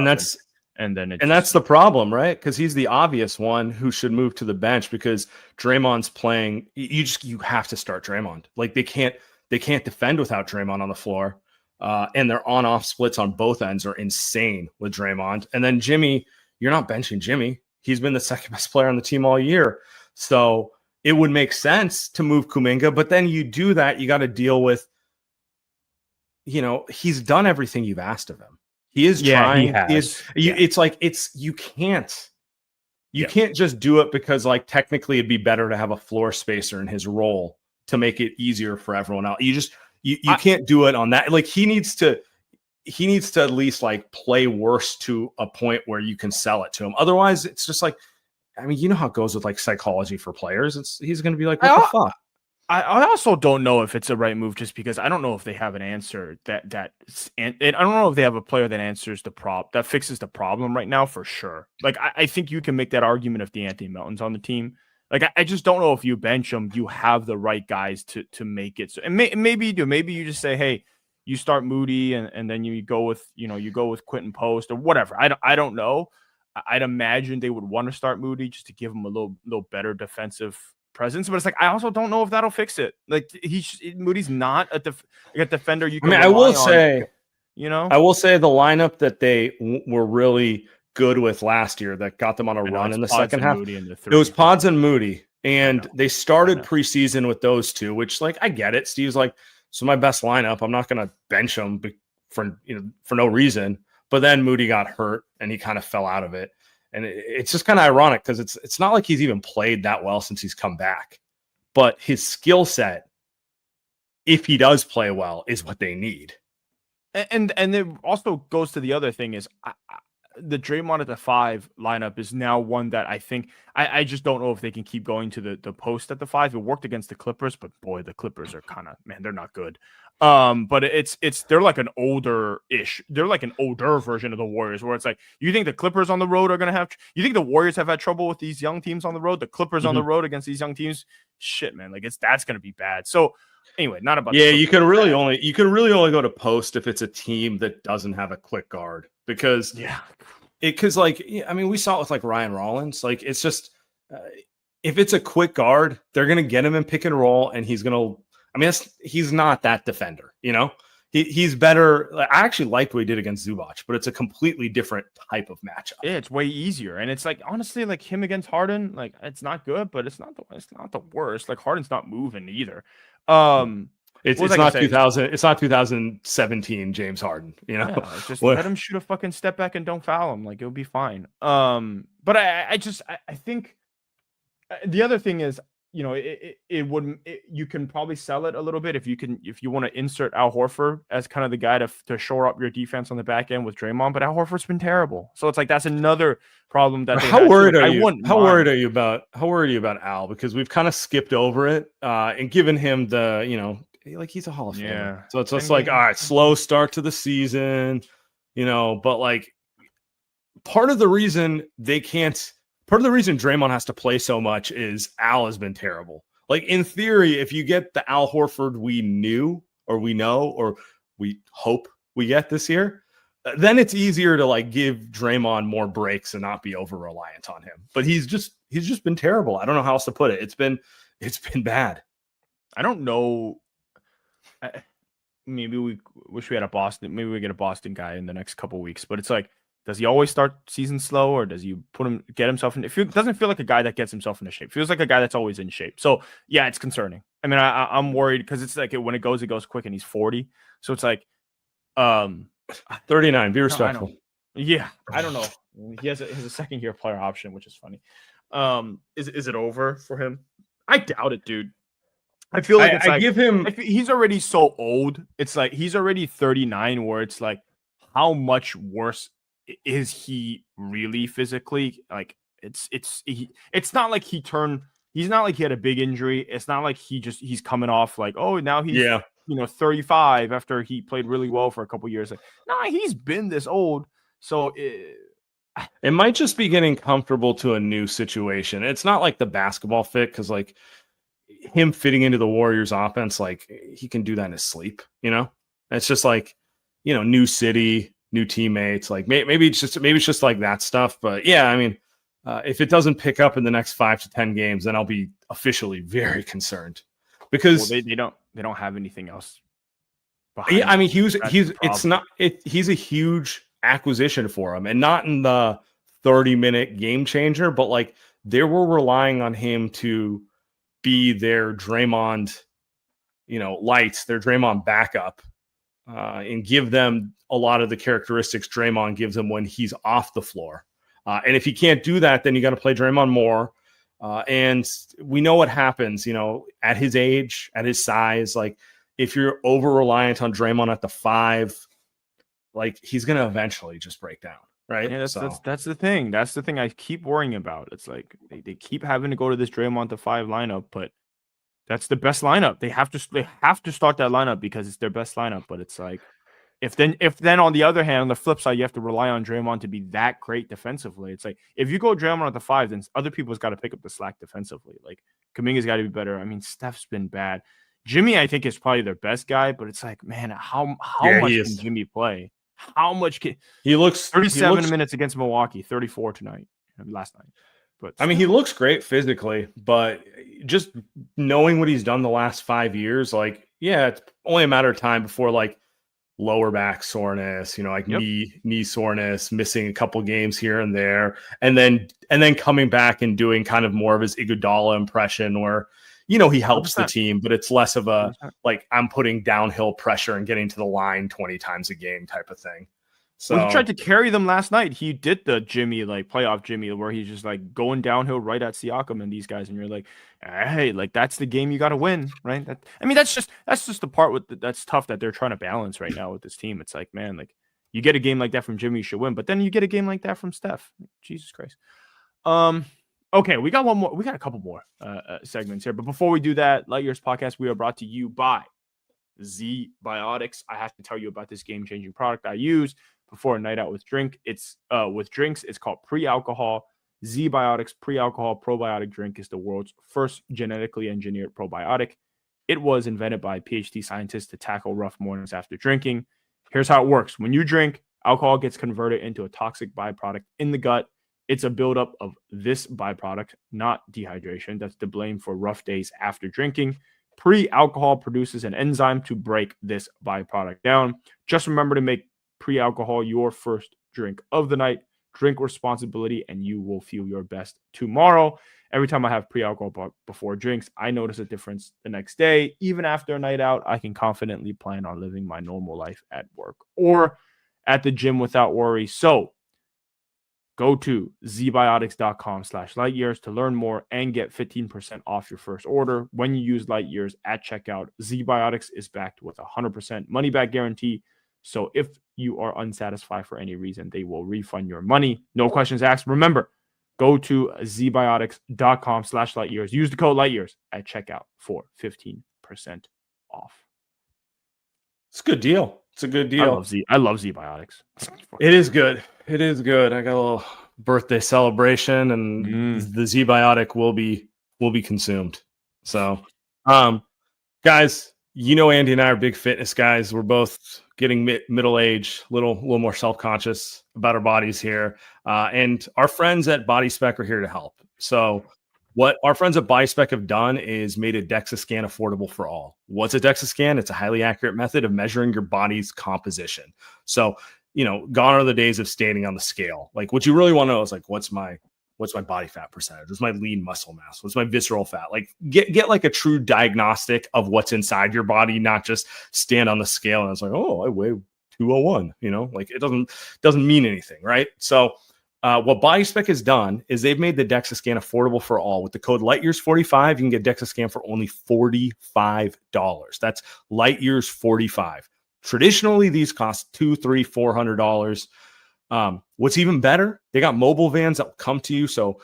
And that's the problem, right? Because he's the obvious one who should move to the bench, because Draymond's playing. You have to start Draymond. Like they can't defend without Draymond on the floor, and their on-off splits on both ends are insane with Draymond. And then Jimmy, you're not benching Jimmy. He's been the second best player on the team all year, so it would make sense to move Kuminga. But then you do that, you got to deal with, he's done everything you've asked of him. He is trying. It's like you can't just do it because, like, technically it'd be better to have a floor spacer in his role to make it easier for everyone else. You can't do it on that. Like he needs to at least like play worse to a point where you can sell it to him. Otherwise, it's just like, I mean, you know how it goes with like psychology for players. He's going to be like, what the fuck? I also don't know if it's a right move, just because I don't know if they have an answer and I don't know if they have a player that answers that fixes the problem right now for sure. Like I think you can make that argument if DeAnthony Melton's on the team. Like I just don't know if you bench him, you have the right guys to make it. So, and maybe you do. Maybe you just say, hey, you start Moody and then you go with Quentin Post or whatever. I don't know. I'd imagine they would want to start Moody just to give him a little better defensive presence, but it's like I also don't know if that'll fix it. Like Moody's not a defender. I will say the lineup that they were really good with last year that got them on a run in the second half. It was Pods and Moody, and they started preseason with those two. Which, like, I get it. Steve's like, so my best lineup. I'm not going to bench them for no reason. But then Moody got hurt, and he kind of fell out of it. And it's just kind of ironic because it's not like he's even played that well since he's come back. But his skill set, if he does play well, is what they need. And it also goes to the other thing is the Draymond at the 5 lineup is now one that I think I just don't know if they can keep going to the post at the 5. It worked against the Clippers, but boy, the Clippers are kind of, man, they're not good. But they're like an older version of the Warriors, where it's like, you think the Clippers on the road are gonna have, you think the Warriors have had trouble with these young teams on the road, the Clippers on the road against these young teams, shit, man, like that's gonna be bad. So anyway, not about you can really only go to post if it's a team that doesn't have a quick guard, because we saw it with like Ryan Rollins. Like, it's just if it's a quick guard, they're gonna get him in pick and roll, and he's not that defender, he's better. I actually liked what he did against Zubac, but it's a completely different type of matchup. Yeah, it's way easier, and it's like, honestly, like him against Harden, like it's not good, but it's not the worst. Like, Harden's not moving either. It's not 2000. It's not 2017 James Harden. Just let him shoot a fucking step back and don't foul him. Like, it'll be fine. But I think the other thing is, you can probably sell it a little bit if you want to insert Al Horford as kind of the guy to shore up your defense on the back end with Draymond. But Al Horford's been terrible, so it's like that's another problem that. How worried are you about Al? Because we've kind of skipped over it and given him the he's a Hall of Famer. Yeah. So it's just like, all right, slow start to the season, but like part of the reason Draymond has to play so much is Al has been terrible. Like, in theory, if you get the Al Horford we knew or we know or we hope we get this year, then it's easier to like give Draymond more breaks and not be over reliant on him. But he's just been terrible. I don't know how else to put it. It's been bad. I don't know. Maybe we wish we had maybe we get a Boston guy in the next couple weeks, but it's like, does he always start season slow, or does he get himself in? It doesn't feel like a guy that gets himself into shape. It feels like a guy that's always in shape. So yeah, it's concerning. I mean, I'm worried because it's like when it goes quick, and he's 40. So it's like 39. Be respectful. I don't know. He has a second year player option, which is funny. Is it over for him? I doubt it, dude. I feel like I give him. He's already so old. It's like he's already 39. Where it's like, how much worse is he really physically? Like, it's not like he's not like he had a big injury. It's not like he's coming off like, oh, now he's 35 after he played really well for a couple years. Like, nah, he's been this old. So it might just be getting comfortable to a new situation. It's not like the basketball fit, because like him fitting into the Warriors offense, like he can do that in his sleep, It's just like, new city, new teammates, like maybe it's just like that stuff. But yeah, I mean, if it doesn't pick up in the next 5 to 10 games, then I'll be officially very concerned, because they don't have anything else. Yeah, I mean, he's a huge acquisition for him, and not in the 30-minute game changer, but like they were relying on him to be their Draymond, lights, their Draymond backup, and give them a lot of the characteristics Draymond gives them when he's off the floor. And if he can't do that, then you got to play Draymond more. And we know what happens, at his age, at his size. Like, if you're over reliant on Draymond at the 5, like he's going to eventually just break down. Right. Yeah, that's the thing. That's the thing I keep worrying about. It's like they keep having to go to this Draymond to 5 lineup, but that's the best lineup. They have to start that lineup because it's their best lineup. But it's like, if then on the other hand, on the flip side, you have to rely on Draymond to be that great defensively. It's like, if you go Draymond at the 5, then other people's got to pick up the slack defensively. Like, Kuminga's got to be better. I mean, Steph's been bad. Jimmy, I think, is probably their best guy, but it's like, man, how much can Jimmy play? How much can he looks? 37 minutes against Milwaukee, 34 last night. But I mean, he looks great physically, but just knowing what he's done the last 5 years, like, yeah, it's only a matter of time before like lower back soreness, knee soreness, missing a couple games here and there, and then coming back and doing kind of more of his Iguodala impression where, he helps the team, but it's less of a, like, I'm putting downhill pressure and getting to the line 20 times a game type of thing. So he tried to carry them last night. He did the Jimmy, like playoff Jimmy, where he's just like going downhill right at Siakam and these guys. And you're like, hey, like that's the game you got to win, right? That's just the part that's tough that they're trying to balance right now with this team. It's like, man, like You get a game like that from Jimmy, you should win. But then you get a game like that from Steph. Jesus Christ. Okay, we got one more. We got a couple more segments here. But before we do that, Light Years Podcast, we are brought to you by Z-Biotics. I have to tell you about this game-changing product I use before a night out with drinks. It's called pre-alcohol. Z-Biotics pre-alcohol probiotic drink is the world's first genetically engineered probiotic. It was invented by PhD scientists to tackle rough mornings after drinking. Here's how it works. When you drink, alcohol gets converted into a toxic byproduct in the gut. It's a buildup of this byproduct, not dehydration, that's to blame for rough days after drinking. Pre-alcohol produces an enzyme to break this byproduct down. Just remember to make pre-alcohol your first drink of the night. Drink responsibly, and you will feel your best tomorrow. Every time I have pre-alcohol before drinks, I notice a difference the next day. Even after a night out, I can confidently plan on living my normal life at work or at the gym without worry. So go to zbiotics.com/lightyears to learn more and get 15% off your first order when you use Lightyears at checkout. Z-Biotics is backed with a 100% money-back guarantee. So if you are unsatisfied for any reason, they will refund your money. No questions asked. Remember, go to zbiotics.com/lightyears. Use the code lightyears at checkout for 15% off. It's a good deal. It's a good deal. I love Z-Biotics. It is good. It is good. I got a little birthday celebration, and the Z-Biotic will be consumed. So, guys, you know Andy and I are big fitness guys. We're both getting middle age, little more self-conscious about our bodies here. And our friends at Body Spec are here to help. So what our friends at Body Spec have done is made a DEXA scan affordable for all. What's a DEXA scan? It's a highly accurate method of measuring your body's composition. So, gone are the days of standing on the scale. Like, what you really want to know is like, what's my body fat percentage? What's my lean muscle mass? What's my visceral fat? Like, get like a true diagnostic of what's inside your body, not just stand on the scale and it's like, oh, I weigh 201. Like it doesn't mean anything, right? So what Body Spec has done is they've made the DEXA scan affordable for all. With the code LightYears45, you can get DEXA scan for only $45. That's LightYears45. Traditionally, these cost $200, $300, $400. What's even better, they got mobile vans that will come to you. So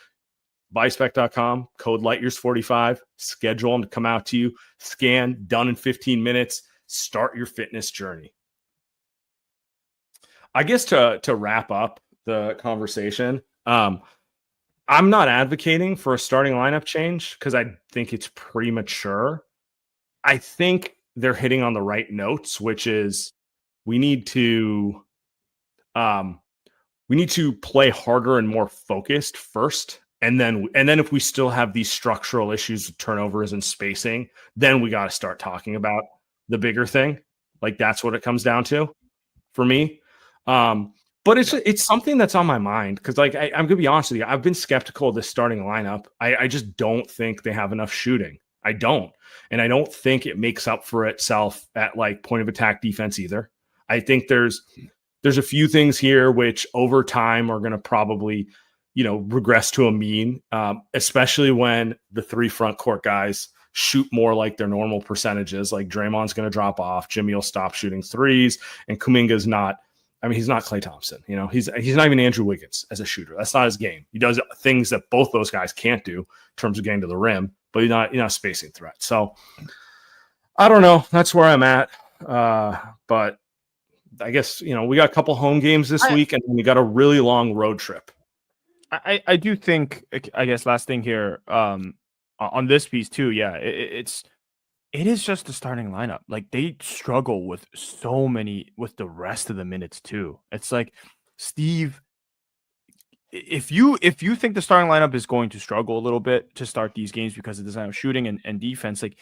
bodyspec.com, code LightYears45, schedule them to come out to you, scan, done in 15 minutes, start your fitness journey. I guess to wrap up the conversation, I'm not advocating for a starting lineup change because I think it's premature. I think they're hitting on the right notes, which is we need to play harder and more focused first. And then if we still have these structural issues with turnovers and spacing, then we got to start talking about the bigger thing. Like that's what it comes down to for me. But it's something that's on my mind because like I'm going to be honest with you. I've been skeptical of this starting lineup. I just don't think they have enough shooting. I don't. And I don't think it makes up for itself at like point of attack defense either. I think there's a few things here which over time are going to probably, regress to a mean, especially when the three front court guys shoot more like their normal percentages. Like Draymond's going to drop off. Jimmy will stop shooting threes. And Kuminga's not, he's not Klay Thompson. He's not even Andrew Wiggins as a shooter. That's not his game. He does things that both those guys can't do in terms of getting to the rim, but he's not a spacing threat. So I don't know. That's where I'm at. But I guess, we got a couple home games this week and we got a really long road trip. I do think, I guess last thing here on this piece too. Yeah, it is just the starting lineup. Like they struggle with with the rest of the minutes too. It's like, Steve, if you think the starting lineup is going to struggle a little bit to start these games because it doesn't have shooting and defense, like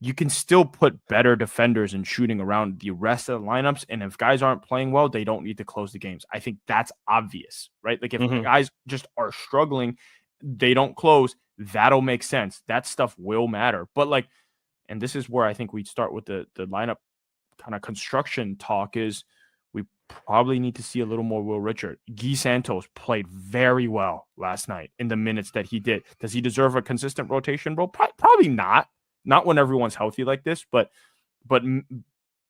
you can still put better defenders and shooting around the rest of the lineups. And if guys aren't playing well, they don't need to close the games. I think that's obvious, right? Like if guys just are struggling, they don't close, that'll make sense. That stuff will matter. But like, and this is where I think we'd start with the lineup kind of construction talk is we probably need to see a little more Will Richard. Guy Santos played very well last night in the minutes that he did. Does he deserve a consistent rotation role? Probably not. Not when everyone's healthy like this, but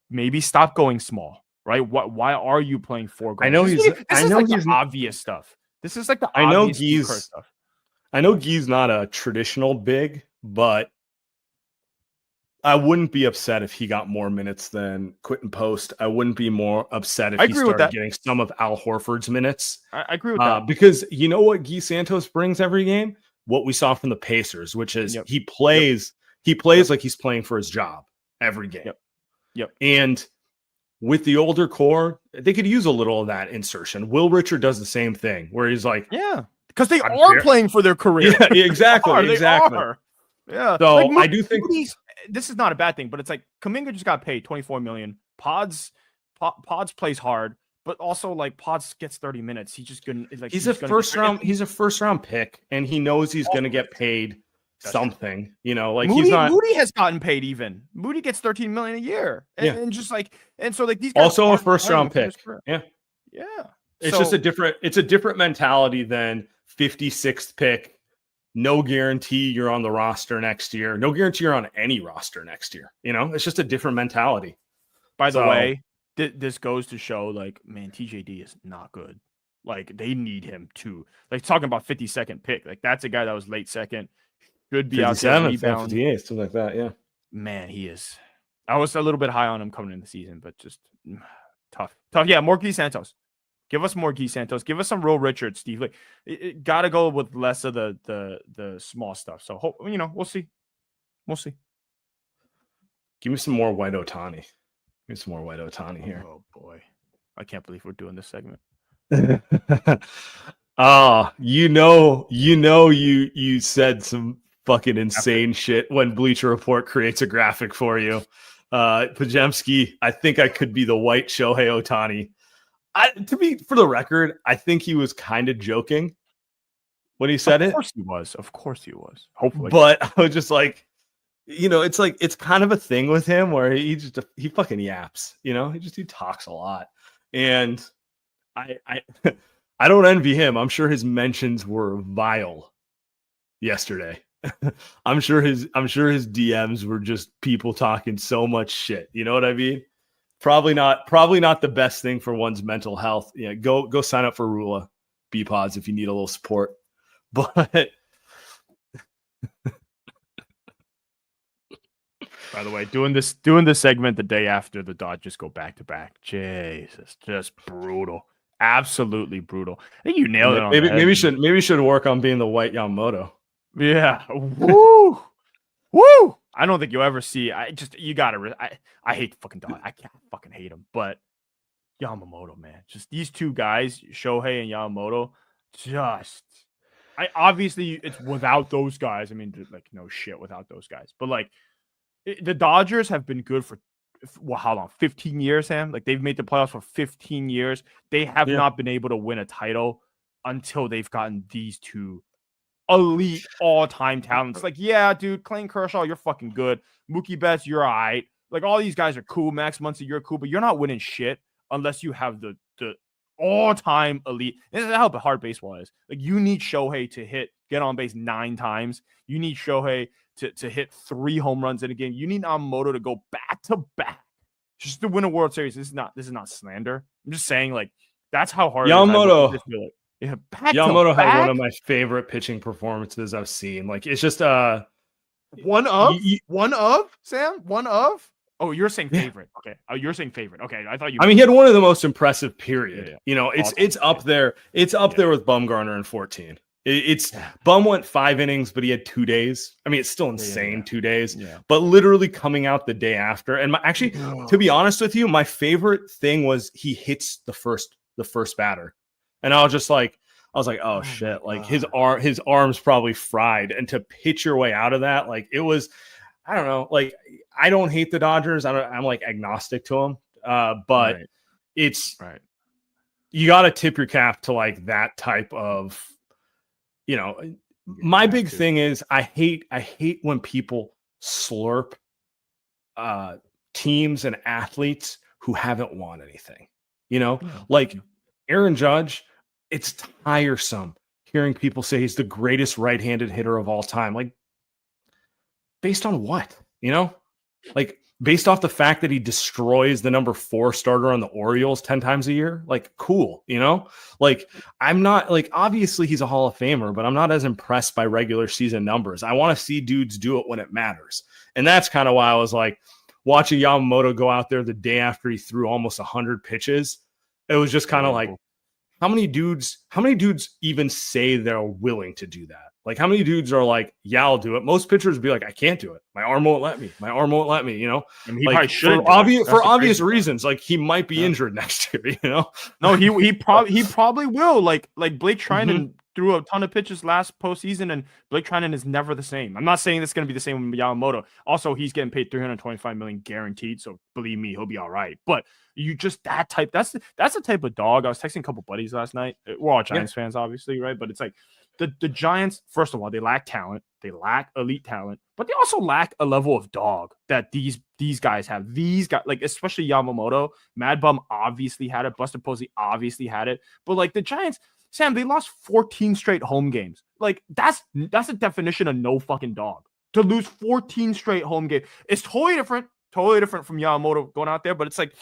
maybe stop going small. right? Why are you playing 4 guards? I know This he's. is- This I is know like he's. the obvious stuff. This is like the I know obvious Steve Kerr Guy's. stuff. I know Guy's not a traditional big, but I wouldn't be upset if he got more minutes than Quentin Post. I wouldn't be more upset if I he agree with started that. getting some of Al Horford's minutes. I agree with that. Because you know what Guy Santos brings every game? What we saw from the Pacers, which is Yep. he plays like he's playing for his job every game. Yep. And with the older core, they could use a little of that insertion. Will Richard does the same thing where he's like, Yeah, because they I'm are fair. playing for their career. Yeah, exactly. They are. Yeah. So Like, I do think Moody's- this is not a bad thing, but it's like Kuminga just got paid $24 million. Pods plays hard, but also like Pods gets 30 minutes. He's just gonna like he's a first round pick, and he knows he's going to get paid something. You know, like he's not. Moody has gotten paid even. Moody gets 13 million a year, and just like so like these guys Also a aren't first round playing pick. for his Yeah. career. Yeah. It's just a different mentality than 56th pick. No guarantee you're on the roster next year. No guarantee you're on any roster next year. You know, it's just a different mentality. By the So- way, this goes to show, like, man, TJD is not good. Like, they need him to, like, talking about 52nd pick. Like, that's a guy that was late second, should be out there 57, rebound. 58, something like that. Yeah. Man, he is. I was a little bit high on him coming in the season, but just tough. Yeah, more Guy Santos. Give us more Guy Santos. Give us some real Richard, Steve. Like, it got to go with less of the small stuff. So, we'll see. We'll see. Give me some more white Ohtani. Give me some more white Ohtani here. Oh boy, I can't believe we're doing this segment. You said some fucking insane shit when Bleacher Report creates a graphic for you. Podziemski, I think I could be the white Shohei Ohtani. For the record, I think he was kind of joking when he said it. Of course he was. Hopefully. But I was just like, it's kind of a thing with him where he fucking yaps, he talks a lot. And I I don't envy him. I'm sure his mentions were vile yesterday. I'm sure his DMs were just people talking so much shit. You know what I mean? Probably not the best thing for one's mental health. Yeah, go sign up for Rula B-Pods if you need a little support. But by the way, doing this segment the day after the Dodgers go back to back. Jesus, just brutal. Absolutely brutal. I think you nailed it on the head. maybe should work on being the white Yamamoto. Yeah. Woo. Woo. I don't think you'll ever see. I hate the fucking dog. I can't fucking hate him. But Yamamoto, man, just these two guys, Shohei and Yamamoto, obviously it's without those guys. I mean, like, no shit without those guys. But like, the Dodgers have been good for how long? 15 years, Sam? Like, they've made the playoffs for 15 years. They have not been able to win a title until they've gotten these two elite all-time talents. Like, yeah, dude, Clayton Kershaw, you're fucking good. Mookie Betts, you're all right. Like, all these guys are cool. Max Muncy, you're cool, but you're not winning shit unless you have the all-time elite. This is how hard baseball is. Like, you need Shohei to get on base 9 times. You need Shohei to hit 3 home runs in a game. You need Yamamoto to go back to back just to win a World Series. This is not slander. I'm just saying, like, that's how hard Yamamoto. it is. Yeah, Yamamoto had one of my favorite pitching performances I've seen. Like, it's just one of Sam. Oh, you're saying favorite. Okay. Oh, you're saying favorite. Okay. I thought you. I mean, he had one of the most impressive. Period. Yeah. You know, it's up there. It's up there with Bumgarner in 14. Bum went 5 innings, but he had 2 days. I mean, it's still insane. 2 days, but literally coming out the day after. And to be honest with you, my favorite thing was he hits the first batter, and I was like, oh shit! Like, his arm's probably fried, and to pitch your way out of that, like, it was, I don't know. Like, I don't hate the Dodgers. I'm like agnostic to them, but it's you got to tip your cap to like that type of. You know, my big thing is I hate when people slurp teams and athletes who haven't won anything. You know, like Aaron Judge, it's tiresome hearing people say he's the greatest right-handed hitter of all time. Like, based on what? You know, like, based off the fact that he destroys the number 4 starter on the Orioles 10 times a year, like, cool, you know? Like, I'm not, like, obviously he's a Hall of Famer, but I'm not as impressed by regular season numbers. I want to see dudes do it when it matters. And that's kind of why I was like, watching Yamamoto go out there the day after he threw almost 100 pitches, it was just kind of like, how many dudes even say they're willing to do that? Like, how many dudes are like, yeah, I'll do it? Most pitchers would be like, I can't do it. My arm won't let me. You know? And he like, probably shouldn't for obvious reasons. Like, he might be injured next year, you know? No, he probably will. Like Blake Trinan threw a ton of pitches last postseason, and Blake Trinan is never the same. I'm not saying it's going to be the same with Yamamoto. Also, he's getting paid $325 million guaranteed, so believe me, he'll be all right. But you just that's the type of dog. I was texting a couple buddies last night. We're all Giants fans, obviously, right? But it's like the Giants, first of all, they lack talent. They lack elite talent, but they also lack a level of dog that these guys have. These guys, like especially Yamamoto, Mad Bum obviously had it. Buster Posey obviously had it. But like the Giants, Sam, they lost 14 straight home games. Like that's a definition of no fucking dog. To lose 14 straight home games, it's totally different from Yamamoto going out there. But it's like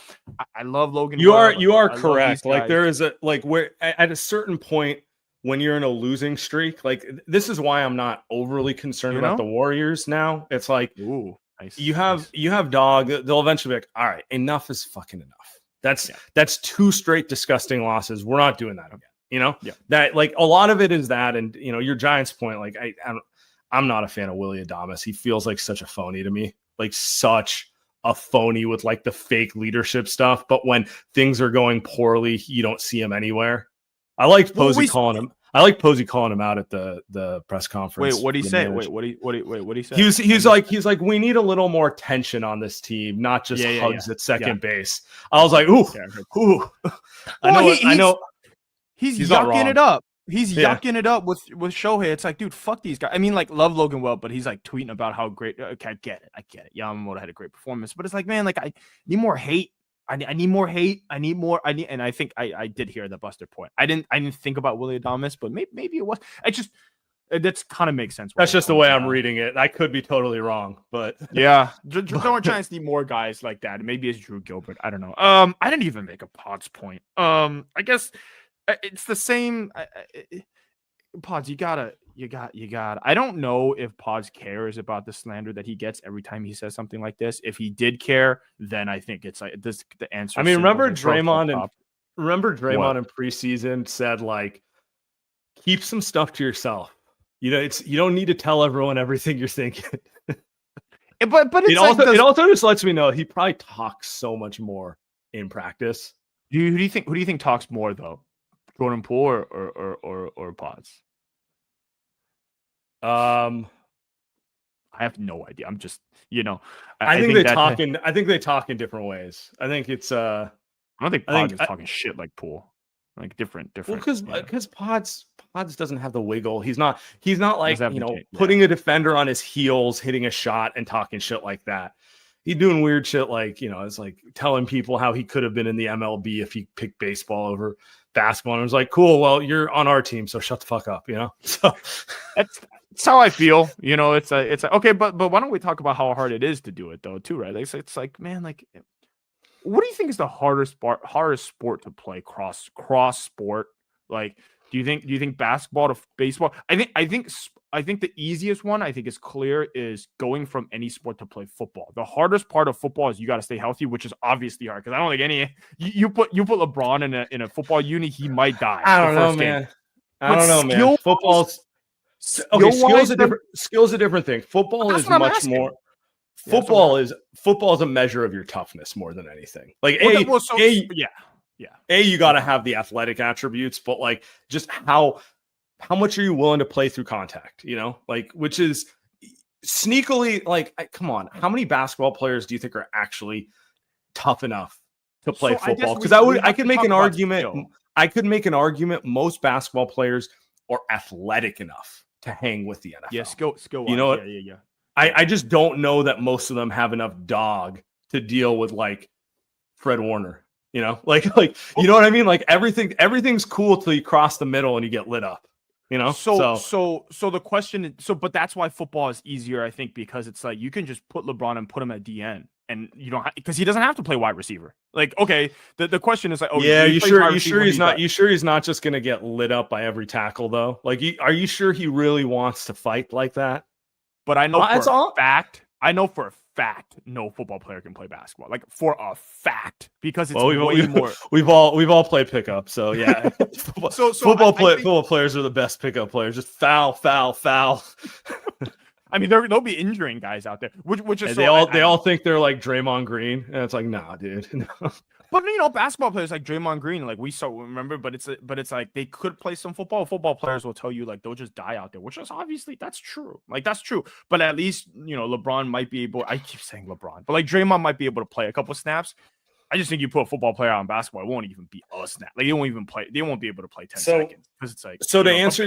I love Logan. You are I correct. Like there is a like where at a certain point, when you're in a losing streak, like this is why I'm not overly concerned about the Warriors now. It's like, ooh, nice, you have dog. They'll eventually be like, all right, enough is fucking enough. That's 2 straight disgusting losses. We're not doing that again. You know, that like a lot of it is that, and you know, your Giants point, like I'm not a fan of Willy Adames. He feels like such a phony to me, like such a phony with like the fake leadership stuff. But when things are going poorly, you don't see him anywhere. I liked Posey calling him. I like Posey calling him out at the press conference. Wait, what did he say? Wait, what did he say? He's like, we need a little more tension on this team, not just hugs at second base. I was like, ooh. I know. He's yucking it up. He's yucking it up with Shohei. It's like, dude, fuck these guys. I mean, like, love Logan well, but he's like tweeting about how great. Okay, I get it. Yamamoto had a great performance, but it's like, man, like I need more hate. I need more hate. And I think I did hear the Buster point. I didn't think about Willy Adames, but maybe it was. That's kind of makes sense. That's just the way I'm reading it. I could be totally wrong, but yeah, Northern Giants need more guys like that. Maybe it's Drew Gilbert. I don't know. I didn't even make a Pods point. I guess it's the same. Pods, you got. I don't know if Pods cares about the slander that he gets every time he says something like this. If he did care, then I think it's like this. The answer. I mean, remember Draymond in preseason said like, keep some stuff to yourself. You know, you don't need to tell everyone everything you're thinking. but it also just lets me know he probably talks so much more in practice. Who do you think talks more though? Jordan Poole or Pods? I have no idea. I'm just, I think they talk in different ways. I think it's I don't think Pods is talking shit like Poole. Like different. Well, because Pods doesn't have the wiggle. He's not like putting a defender on his heels, hitting a shot, and talking shit like that. He's doing weird shit like it's like telling people how he could have been in the MLB if he picked baseball over basketball. And it was like, cool, well, you're on our team, so shut the fuck up, So that's how I feel. It's like okay, but why don't we talk about how hard it is to do it though, too, right? It's like, man, like, what do you think is the hardest sport to play cross sport? Like, do you think basketball to baseball? I think the easiest one, I think is clear, is going from any sport to play football. The hardest part of football is you got to stay healthy, which is obviously hard because I don't think you put LeBron in a football unit, he might die. I don't know, man. Football's okay. Skill's a different thing. Football is much more. Football is a measure of your toughness more than anything. Like you got to have the athletic attributes, but like just how much are you willing to play through contact? Like, which is sneakily like, come on, how many basketball players do you think are actually tough enough to play football? Because I could make an argument. I could make an argument. Most basketball players are athletic enough to hang with the NFL. Yeah, skill. Yeah. I just don't know that most of them have enough dog to deal with like Fred Warner, like, you know what I mean? Like everything's cool till you cross the middle and you get lit up, So the question is, but that's why football is easier, I think, because it's like, you can just put LeBron and put him at DN and you don't because he doesn't have to play wide receiver. Like, okay, the question is like, oh yeah, you sure he's not? You sure he's not just gonna get lit up by every tackle though? Like, are you sure he really wants to fight like that? But I know I know for a fact no football player can play basketball. Like for a fact, because it's way more. We've all played pickup, so yeah. Football players are the best pickup players. Just foul. I mean, they'll be injuring guys out there, which is they all think they're like Draymond Green, and it's like, nah, dude. No. But basketball players like Draymond Green, like we remember, but it's like they could play some football. Football players will tell you like they'll just die out there, which is obviously that's true. Like that's true. But at least LeBron might be able. I keep saying LeBron, but like Draymond might be able to play a couple snaps. I just think you put a football player on basketball, it won't even be a snap. Like they won't even play. They won't be able to play 10 seconds because it's like. So to answer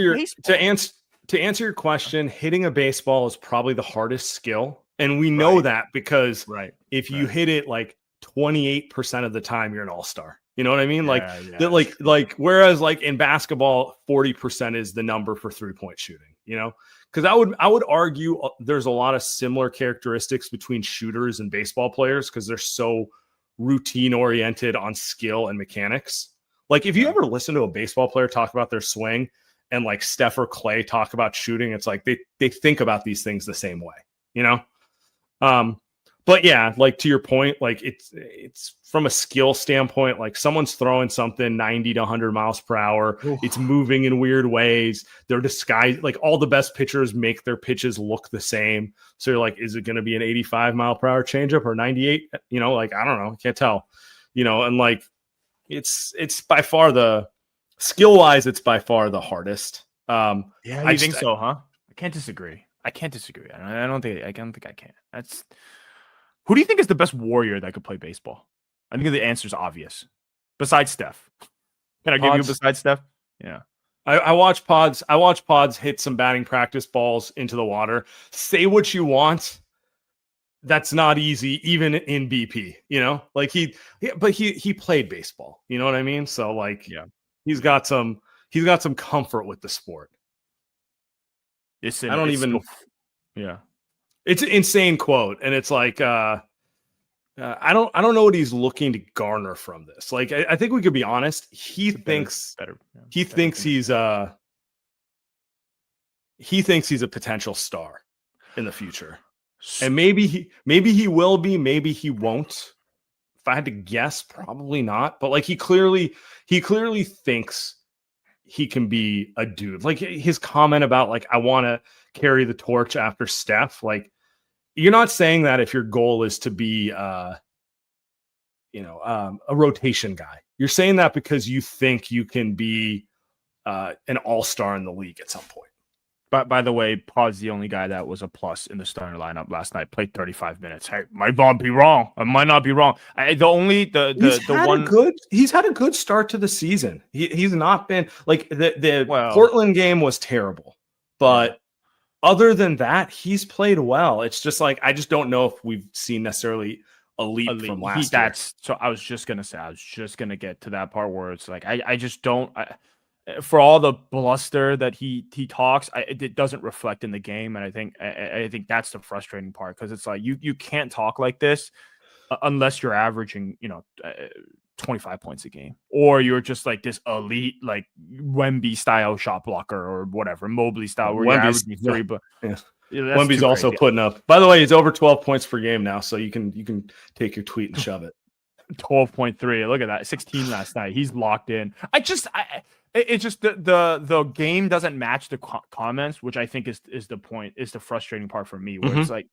your question, hitting a baseball is probably the hardest skill, and we know that because if you hit it like 28% of the time, you're an all-star. You know what I mean? Whereas like in basketball, 40% is the number for 3-point shooting, because I would argue there's a lot of similar characteristics between shooters and baseball players because they're so routine oriented on skill and mechanics. Like if you ever listen to a baseball player talk about their swing and like Steph or Clay talk about shooting, it's like they think about these things the same way, But yeah, like to your point, like it's from a skill standpoint, like someone's throwing something 90 to 100 miles per hour. Ooh. It's moving in weird ways. They're disguised. Like all the best pitchers make their pitches look the same. So you're like, is it going to be an 85 mile per hour changeup or 98? Like, I don't know. I can't tell, and like it's by far the skill wise, it's by far the hardest. I think so, huh? I can't disagree. I don't think I can. That's. Who do you think is the best warrior that could play baseball? I think the answer is obvious. Besides Steph. Can I give you besides Steph? Yeah. I watch Pods hit some batting practice balls into the water. Say what you want. That's not easy, even in BP, Like he played baseball. You know what I mean? So like he's got some comfort with the sport. It's an insane quote, and it's like I don't know what he's looking to garner from this. Like I think we could be honest. He thinks he's a potential star in the future, and maybe he will be, maybe he won't. If I had to guess, probably not. But like he clearly thinks he can be a dude. Like his comment about like I want to carry the torch after Steph, like. You're not saying that if your goal is to be, a rotation guy. You're saying that because you think you can be an all-star in the league at some point. But by the way, Pod's the only guy that was a plus in the starting lineup last night. Played 35 minutes. Hey, might not be wrong. I might not be wrong. He's had a good start to the season. He's not been like the Portland game was terrible, but. Other than that, he's played well. It's just like I just don't know if we've seen necessarily elite from last year. So I was just gonna get to that part where it's like I just don't. For all the bluster that he talks, it doesn't reflect in the game, and I think that's the frustrating part because it's like you can't talk like this unless you're averaging 25 points a game, or you're just like this elite, like Wemby style shot blocker or whatever, Mobley style, where you're averaging 3. But Wemby's also putting up. By the way, he's over 12 points per game now, so you can take your tweet and shove it. 12.3. Look at that, 16 last night. He's locked in. It's just the game doesn't match the comments, which I think is the point, is the frustrating part for me. Where it's like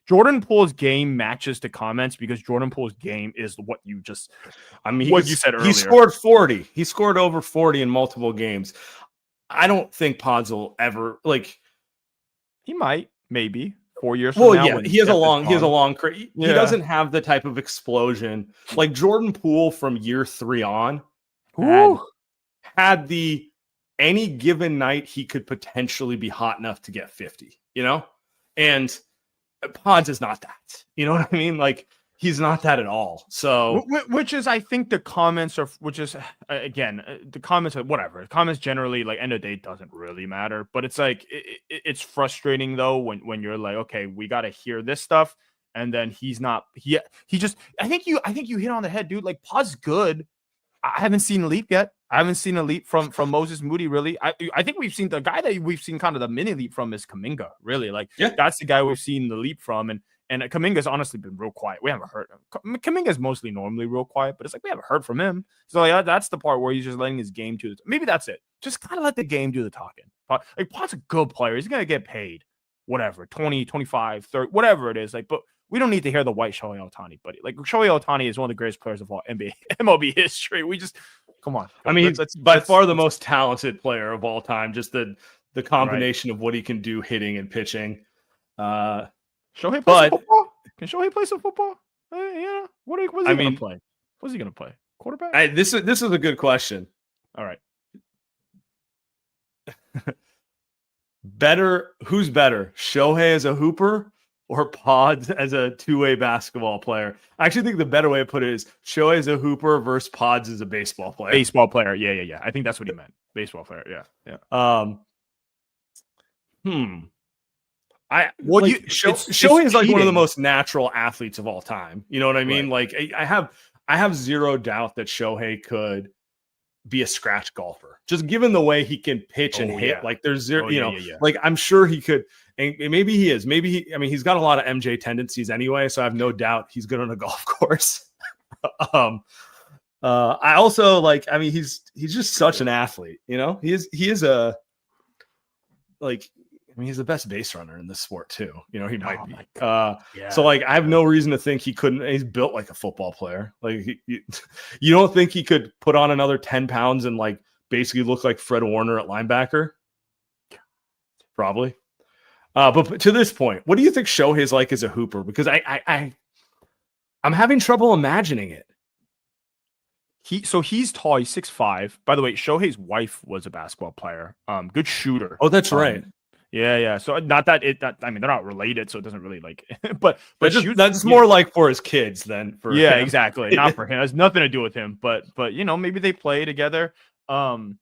Jordan Poole's game matches the comments because Jordan Poole's game is what you just. I mean, what you said earlier. He scored 40. He scored over 40 in multiple games. I don't think Pods will ever like. He might, maybe 4 years from now. He has a long. He doesn't have the type of explosion like Jordan Poole from year 3 on. Had the any given night he could potentially be hot enough to get 50, and Pods is not that, you know what I mean? Like he's not that at all. So, which is, I think the comments are, which is again, the comments are whatever. Comments generally, like end of day, doesn't really matter. But it's like it's frustrating though when you're like, okay, we got to hear this stuff, and then he's not. He just. I think you hit on the head, dude. Like Pod's good. I haven't seen a leap yet. I haven't seen a leap from Moses Moody, really. I think we've seen the guy that we've seen kind of the mini leap from is Kuminga, really. Like, that's the guy we've seen the leap from. And Kuminga's honestly been real quiet. We haven't heard him. Kuminga's mostly normally real quiet, but it's like we haven't heard from him. So like, that's the part where he's just letting his game do it. Maybe that's it. Just kind of let the game do the talking. Like, Pod's a good player. He's going to get paid, whatever, 20, 25, 30, whatever it is. Like, but we don't need to hear the white Shohei Ohtani, buddy. Like, Shohei Ohtani is one of the greatest players of all MLB history. We just, come on. I mean, he's by far the most talented player of all time. Just the combination of what he can do hitting and pitching. Shohei plays some football? Can Shohei play some football? Yeah. What is he going to play? What's he going to play? Quarterback? This is a good question. All right. Who's better, Shohei as a hooper or Pods as a two-way basketball player? I actually think the better way to put it is Shohei as a hooper versus Pods as a baseball player. Baseball player, yeah. I think that's what he meant. Baseball player, yeah. Shohei is like one of the most natural athletes of all time. You know what I mean? Right. Like I have zero doubt that Shohei could be a scratch golfer, just given the way he can pitch and hit. Yeah. Like there's zero, like I'm sure he could, and maybe he is. He's got a lot of MJ tendencies anyway, so I have no doubt he's good on a golf course. I also like. I mean, he's just such an athlete. You know, he is he's the best base runner in this sport too. You know, he might be. So like, I have no reason to think he couldn't. He's built like a football player. Like, you don't think he could put on another 10 pounds and like basically look like Fred Warner at linebacker? Probably. But to this point, what do you think Shohei's like as a hooper? Because I'm having trouble imagining it. He's tall. He's 6'5". By the way, Shohei's wife was a basketball player. Good shooter. Oh, that's right. Yeah. So not that they're not related, so it doesn't really like. but that's more like for his kids than for him. Exactly. Not for him. It has nothing to do with him. But maybe they play together. I'm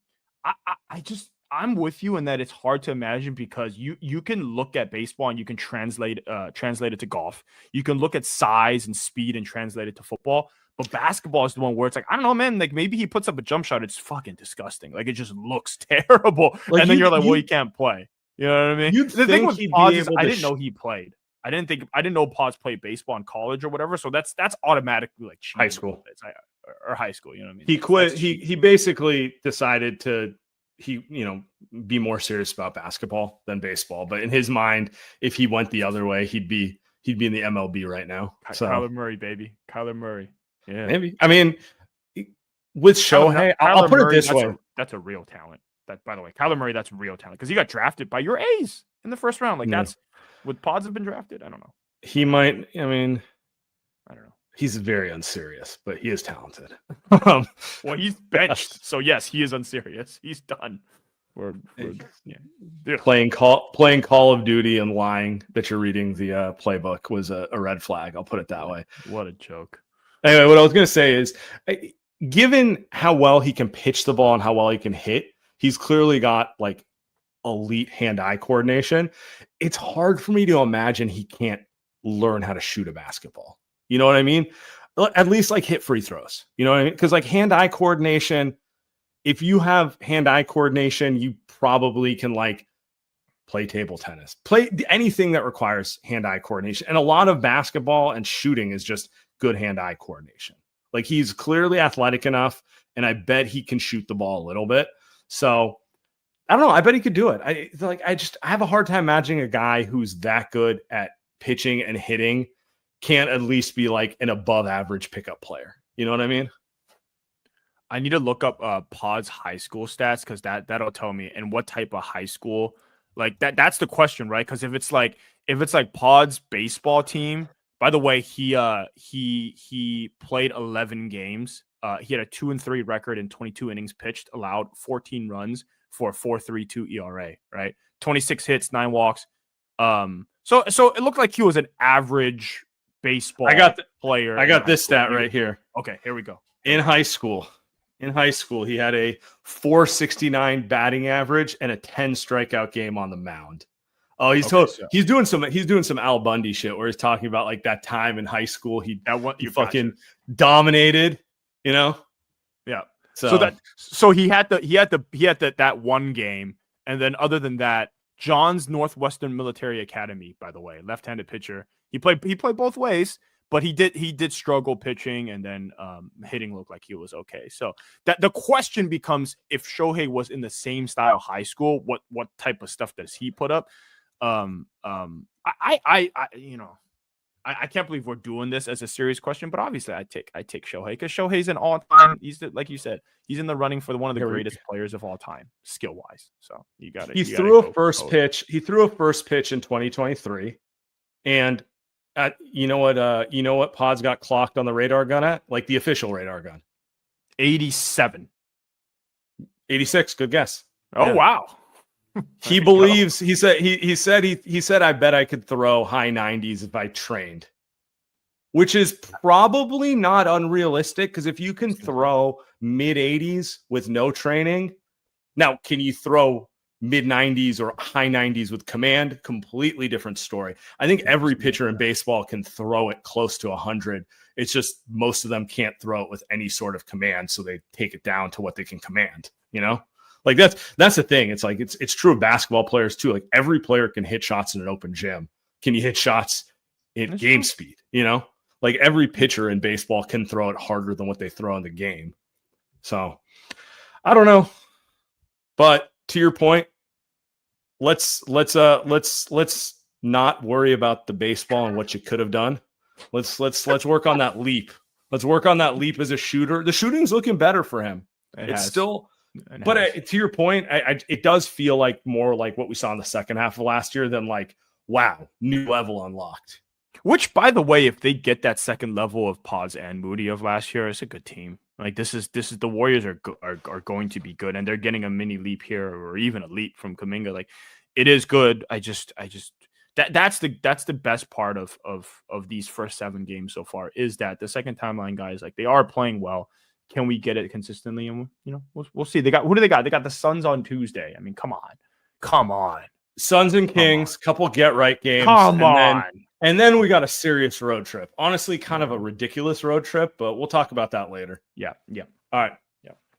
with you in that it's hard to imagine because you can look at baseball and you can translate it to golf. You can look at size and speed and translate it to football. But basketball is the one where it's like, I don't know, man. Like maybe he puts up a jump shot, it's fucking disgusting. Like it just looks terrible. Like, and then you're like, well, he can't play. You know what I mean? The thing with Pods is I didn't know he played. I didn't know Pods played baseball in college or whatever. So that's automatically like high school or high school. You know what I mean? He quit. He basically decided to be more serious about basketball than baseball. But in his mind, if he went the other way, he'd be in the MLB right now. So. Kyler Murray, baby, Kyler Murray. Yeah, maybe. I mean, with Shohei, I'll put it this way: that's a real talent. That, by the way, Kyler Murray, that's real talent because he got drafted by your A's in the first round. Like that's would Pods have been drafted? I don't know. He might. I mean, I don't know. He's very unserious, but he is talented. Well, he's benched, so yes, he is unserious. He's done. Playing Call of Duty and lying that you're reading the playbook was a red flag. I'll put it that way. What a joke. Anyway, what I was going to say is, given how well he can pitch the ball and how well he can hit, he's clearly got like elite hand-eye coordination. It's hard for me to imagine he can't learn how to shoot a basketball. You know what I mean? At least like hit free throws. You know what I mean? Because like hand-eye coordination, if you have hand-eye coordination, you probably can like play table tennis, play anything that requires hand-eye coordination. And a lot of basketball and shooting is just good hand-eye coordination. Like he's clearly athletic enough, and I bet he can shoot the ball a little bit. So I don't know. I bet he could do it. I have a hard time imagining a guy who's that good at pitching and hitting can't at least be like an above average pickup player. You know what I mean? I need to look up Pod's high school stats because that'll tell me and what type of high school like that's the question, right? Because if it's like Pod's baseball team, by the way, he played 11 games. He had a 2-3 record in 22 innings pitched, allowed 14 runs for a 4.32 ERA, right? 26 hits, 9 walks. So it looked like he was an average baseball player. I got this stat right here. Okay, here we go. In high school, he had a 469 batting average and a 10 strikeout game on the mound. Oh, he's Okay, so- he's doing some Al Bundy shit where he's talking about like that time in high school he fucking dominated, you know? Yeah. So he had that one game, and then other than that, John's Northwestern Military Academy, by the way, left-handed pitcher. He played both ways, but he did struggle pitching, and then hitting looked like he was okay. So that the question becomes, if Shohei was in the same style high school, what type of stuff does he put up? I can't believe we're doing this as a serious question, but obviously I take Shohei, because Shohei's an all-time. Like you said, he's in the running for one of the greatest players of all time, skill-wise. So you got it. He threw a first pitch. He threw a first pitch in 2023, and you know what Pods got clocked on the radar gun at, like the official radar gun, 87, 86. Good guess. Oh yeah. Wow. He believes he said I bet I could throw high 90s if I trained, which is probably not unrealistic, because if you can throw mid 80s with no training, now can you throw mid 90s or high 90s with command? Completely different story. I think every pitcher in baseball can throw it close to 100. It's just most of them can't throw it with any sort of command, so they take it down to what they can command, you know? Like that's the thing. It's like it's true of basketball players too. Like every player can hit shots in an open gym. Can you hit shots at game speed? You know, like every pitcher in baseball can throw it harder than what they throw in the game. So I don't know, but to your point, let's not worry about the baseball and what you could have done. Let's work on that leap. Let's work on that leap as a shooter. The shooting's looking better for him. It's still. But to your point, it does feel like more like what we saw in the second half of last year than like, wow, new level unlocked. Which, by the way, if they get that second level of Pods and Moody of last year, it's a good team. Like this is the Warriors are going to be good, and they're getting a mini leap here, or even a leap from Kuminga. Like it is good. That's the best part of these first 7 games so far, is that the second timeline guys, like, they are playing well. Can we get it consistently? And we'll see. Who do they got? They got the Suns on Tuesday. I mean, come on. Suns and Kings, couple get right games. And then we got a serious road trip. Honestly, kind of a ridiculous road trip, but we'll talk about that later. Yeah. All right.